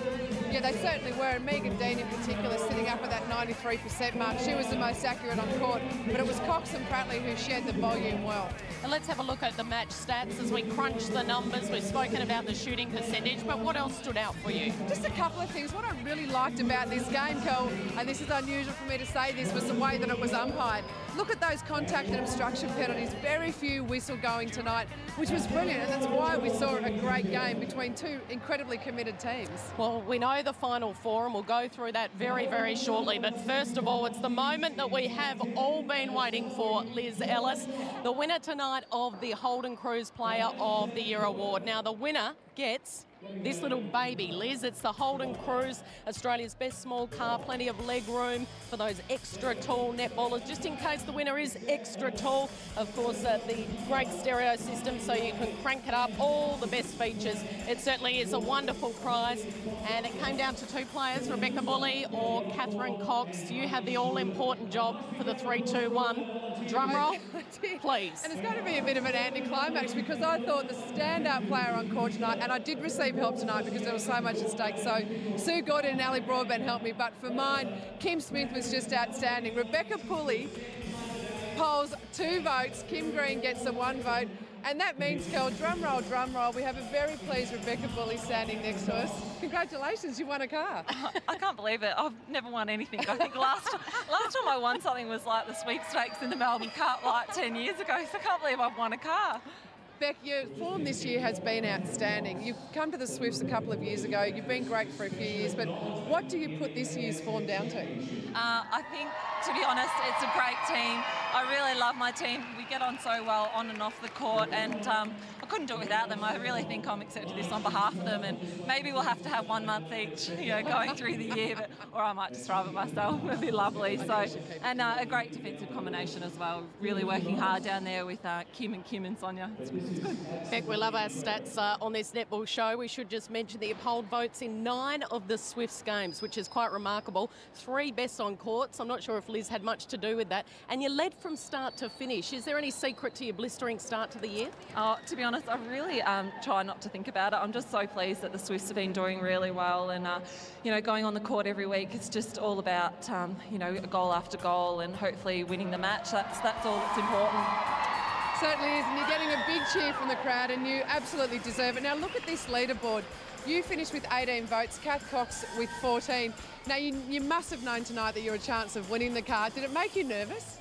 Yeah, they certainly were, and Megan Dean in particular sitting up at that 93% mark. She was the most accurate on court, but it was Cox and Pratley who shared the volume well. And let's have a look at the match stats as we crunch the numbers. We've spoken about the shooting percentage, but what else stood out for you? Just a couple of things. What I really liked about this game, Kel, and this is unusual for me to say this, was the way that it was umpired. Look at those contact and obstruction penalties. Very few whistle going tonight, which was brilliant, and that's why we saw a great game between two incredibly committed teams. Well, we know the Final Four, and we'll go through that very, very shortly. But first of all, it's the moment that we have all been waiting for, Liz Ellis, the winner tonight of the Holden Cruise Player of the Year award. Now, the winner gets this little baby, Liz. It's the Holden Cruise, Australia's best small car, plenty of leg room for those extra tall netballers. Just in case the winner is extra tall, of course, the great stereo system so you can crank it up, all the best features. It certainly is a wonderful prize, and it came down to two players, Rebecca Bully or Catherine Cox. You had the all-important job for the 3-2-1. Drum roll, please. And it's going to be a bit of an anticlimax because I thought the standout player on court tonight, and I did receive help tonight because there was so much at stake. So Sue Gordon and Ali Broadbent helped me, but for mine, Kim Smith was just outstanding. Rebecca Pulley polls 2 votes. Kim Green gets the 1 vote. And that means, Kel, drum roll, we have a very pleased Rebecca Bully standing next to us. Congratulations, you won a car. I can't believe it. I've never won anything. I think last time I won something was like the sweepstakes in the Melbourne Cup like 10 years ago, so I can't believe I've won a car. Beck, your form this year has been outstanding. You've come to the Swifts a couple of years ago. You've been great for a few years, but what do you put this year's form down to? I think, to be honest, it's a great team. I really love my team. We get on so well on and off the court, and I couldn't do it without them. I really think I'm accepting this on behalf of them, and maybe we'll have to have 1 month each, going through the year, or I might just drive it myself. It'd be lovely. So, and a great defensive combination as well. Really working hard down there with Kim and Sonia. It's good. Beck, we love our stats on this netball show. We should just mention that you polled votes in 9 of the Swifts games, which is quite remarkable. 3 best on courts. I'm not sure if Liz had much to do with that. And you led from start to finish. Is there any secret to your blistering start to the year? Oh, to be honest, I really try not to think about it. I'm just so pleased that the Swifts have been doing really well, and going on the court every week. It's just all about goal after goal, and hopefully winning the match. That's all that's important. Certainly is, and you're getting a big cheer from the crowd, and you absolutely deserve it. Now look at this leaderboard. You finished with 18 votes, Kath Cox with 14. Now you must have known tonight that you were a chance of winning the card. Did it make you nervous?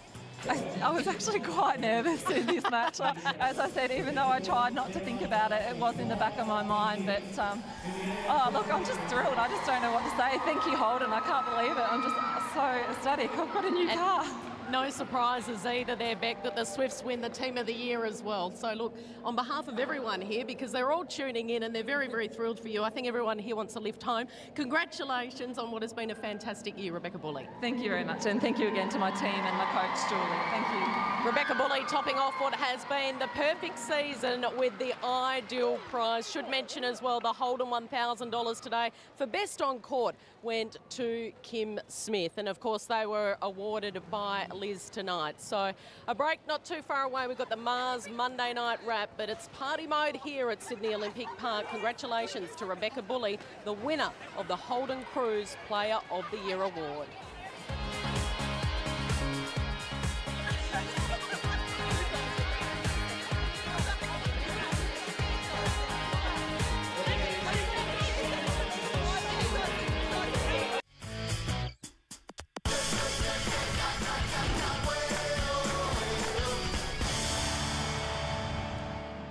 I was actually quite nervous in this match. As I said, even though I tried not to think about it, it was in the back of my mind. But, oh, look, I'm just thrilled. I just don't know what to say. Thank you, Holden. I can't believe it. I'm just so ecstatic. I've got a new car. No surprises either there, Beck, that the Swifts win the Team of the Year as well. So, look, on behalf of everyone here, because they're all tuning in and they're very, very thrilled for you, I think everyone here wants to lift home. Congratulations on what has been a fantastic year, Rebecca Bulley. Thank you very much, and thank you again to my team and my coach, Julie. Thank you. Rebecca Bulley topping off what has been the perfect season with the Ideal Prize. Should mention as well the Holden $1,000 today for Best on Court went to Kim Smith, and of course they were awarded by Liz tonight. So a break not too far away. We've got the Mars Monday night wrap, but it's party mode here at Sydney Olympic Park. Congratulations to Rebecca Bulley, the winner of the Holden Cruise Player of the Year award.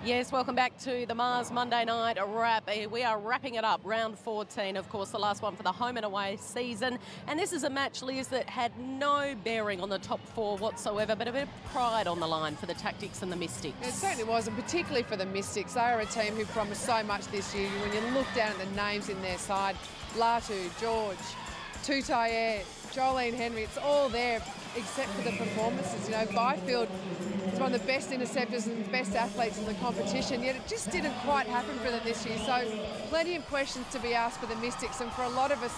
Yes, welcome back to the Mars Monday night wrap. We are wrapping it up, round 14, of course, the last one for the home and away season. And this is a match, Liz, that had no bearing on the top four whatsoever, but a bit of pride on the line for the Tactics and the Mystics. It certainly was, and particularly for the Mystics. They are a team who promised so much this year. When you look down at the names in their side, Latu, George, Tutaye, Jolene Henry, it's all there except for the performances. You know, Byfield is one of the best interceptors and best athletes in the competition, yet it just didn't quite happen for them this year. So plenty of questions to be asked for the Mystics, and for a lot of us,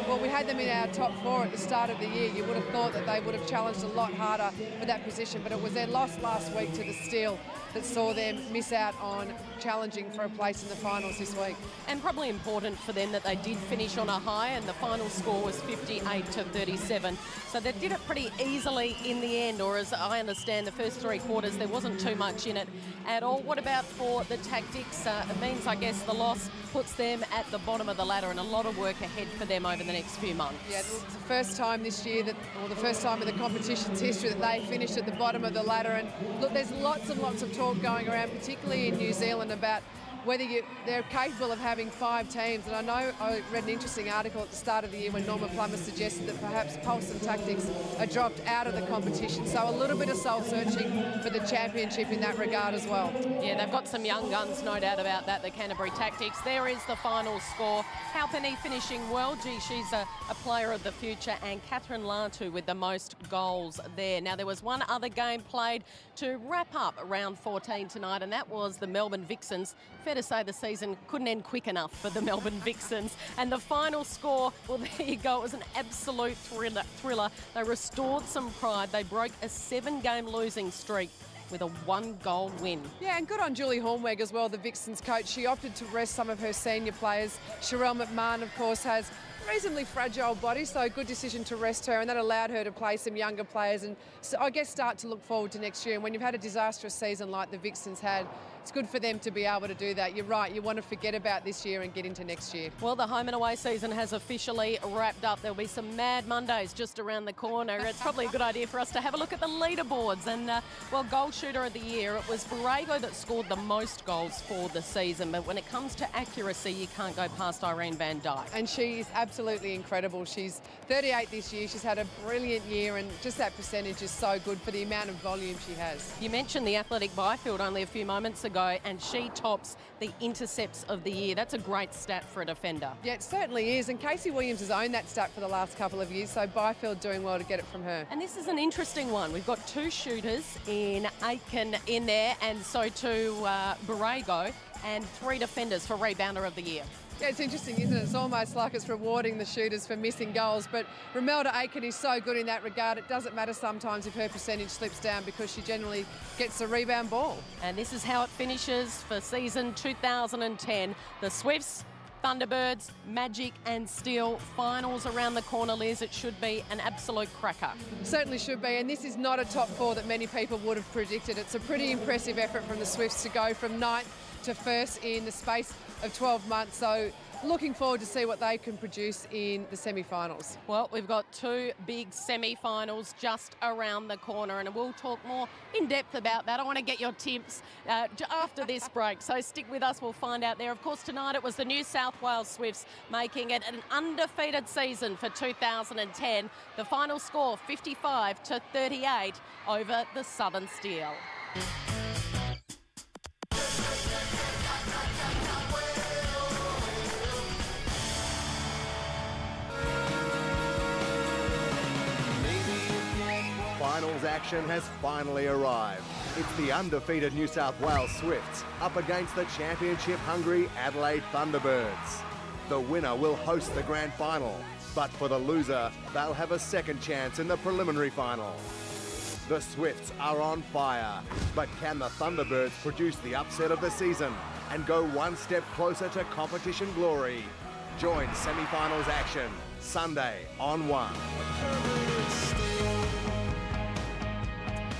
well, we had them in our top four at the start of the year. You would have thought that they would have challenged a lot harder for that position, but it was their loss last week to the Steel that saw them miss out on challenging for a place in the finals this week. And probably important for them that they did finish on a high, and the final score was 58-37. So they did it pretty easily in the end, or as I understand, the first three quarters, there wasn't too much in it at all. What about for the Tactics? It means, I guess, the loss puts them at the bottom of the ladder, and a lot of work ahead for them over the next few months. Yeah, it's the first time this year that, or the first time in the competition's history that they finished at the bottom of the ladder. And look, there's lots and lots of talk going around, particularly in New Zealand, about whether they're capable of having 5 teams. And I know I read an interesting article at the start of the year when Norma Plummer suggested that perhaps Pulse and Tactics are dropped out of the competition. So a little bit of soul-searching for the championship in that regard as well. Yeah, they've got some young guns, no doubt about that, the Canterbury Tactics. There is the final score. Halpenny finishing well. Gee, she's a player of the future. And Catherine Latu with the most goals there. Now, there was one other game played to wrap up round 14 tonight, and that was the Melbourne Vixens. Fair to say the season couldn't end quick enough for the Melbourne Vixens. And the final score, well, there you go. It was an absolute thriller. They restored some pride. They broke a 7-game losing streak with a 1-goal win. Yeah, and good on Julie Hornweg as well, the Vixens coach. She opted to rest some of her senior players. Sherelle McMahon, of course, has a reasonably fragile body, so a good decision to rest her, and that allowed her to play some younger players and, so I guess, start to look forward to next year. And when you've had a disastrous season like the Vixens had, it's good for them to be able to do that. You're right, you want to forget about this year and get into next year. Well, the home and away season has officially wrapped up. There'll be some mad Mondays just around the corner. It's probably a good idea for us to have a look at the leaderboards. And, well, goal shooter of the year, it was Borrego that scored the most goals for the season. But when it comes to accuracy, you can't go past Irene Van Dyke. And she is absolutely incredible. She's 38 this year. She's had a brilliant year, and just that percentage is so good for the amount of volume she has. You mentioned the athletic Byfield only a few moments ago, and she tops the intercepts of the year. That's a great stat for a defender. Yeah, it certainly is. And Casey Williams has owned that stat for the last couple of years, so Byfield doing well to get it from her. And this is an interesting one. We've got 2 shooters in Aiken in there, and so too Borrego, and 3 defenders for rebounder of the year. Yeah, it's interesting, isn't it? It's almost like it's rewarding the shooters for missing goals, but Romelda Aiken is so good in that regard. It doesn't matter sometimes if her percentage slips down because she generally gets the rebound ball. And this is how it finishes for season 2010. The Swifts Thunderbirds, Magic and Steel, finals around the corner, Liz. It should be an absolute cracker. Certainly should be, and this is not a top four that many people would have predicted. It's a pretty impressive effort from the Swifts to go from 9th to 1st in the space of 12 months. So looking forward to see what they can produce in the semi-finals. Well, we've got two big semi-finals just around the corner, and we'll talk more in depth about that. I want to get your tips after this break, so stick with us. We'll find out there. Of course, tonight it was the New South Wales Swifts making it an undefeated season for 2010. The final score, 55-38 over the Southern Steel. Finals action has finally arrived. It's the undefeated New South Wales Swifts up against the championship-hungry Adelaide Thunderbirds. The winner will host the grand final, but for the loser, they'll have a second chance in the preliminary final. The Swifts are on fire, but can the Thunderbirds produce the upset of the season and go one step closer to competition glory? Join semi-finals action Sunday on 1.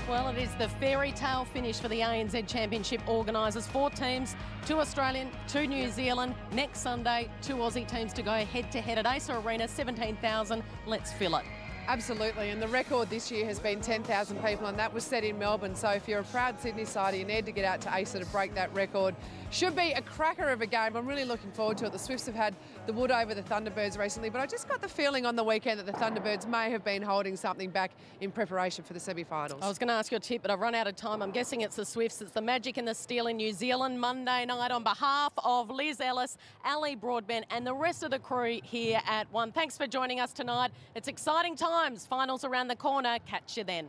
Well, it is the fairy tale finish for the ANZ Championship organisers. 4 teams, 2 Australian, 2 New Zealand. Next Sunday, 2 Aussie teams to go head-to-head at Acer Arena, 17,000. Let's fill it. Absolutely, and the record this year has been 10,000 people, and that was set in Melbourne. So if you're a proud Sydney sider, you need to get out to Acer to break that record. Should be a cracker of a game. I'm really looking forward to it. The Swifts have had the wood over the Thunderbirds recently, but I just got the feeling on the weekend that the Thunderbirds may have been holding something back in preparation for the semi-finals. I was going to ask you a tip, but I've run out of time. I'm guessing it's the Swifts. It's the Magic and the Steel in New Zealand Monday night. On behalf of Liz Ellis, Ali Broadbent and the rest of the crew here at 1. Thanks for joining us tonight. It's exciting times. Finals around the corner. Catch you then.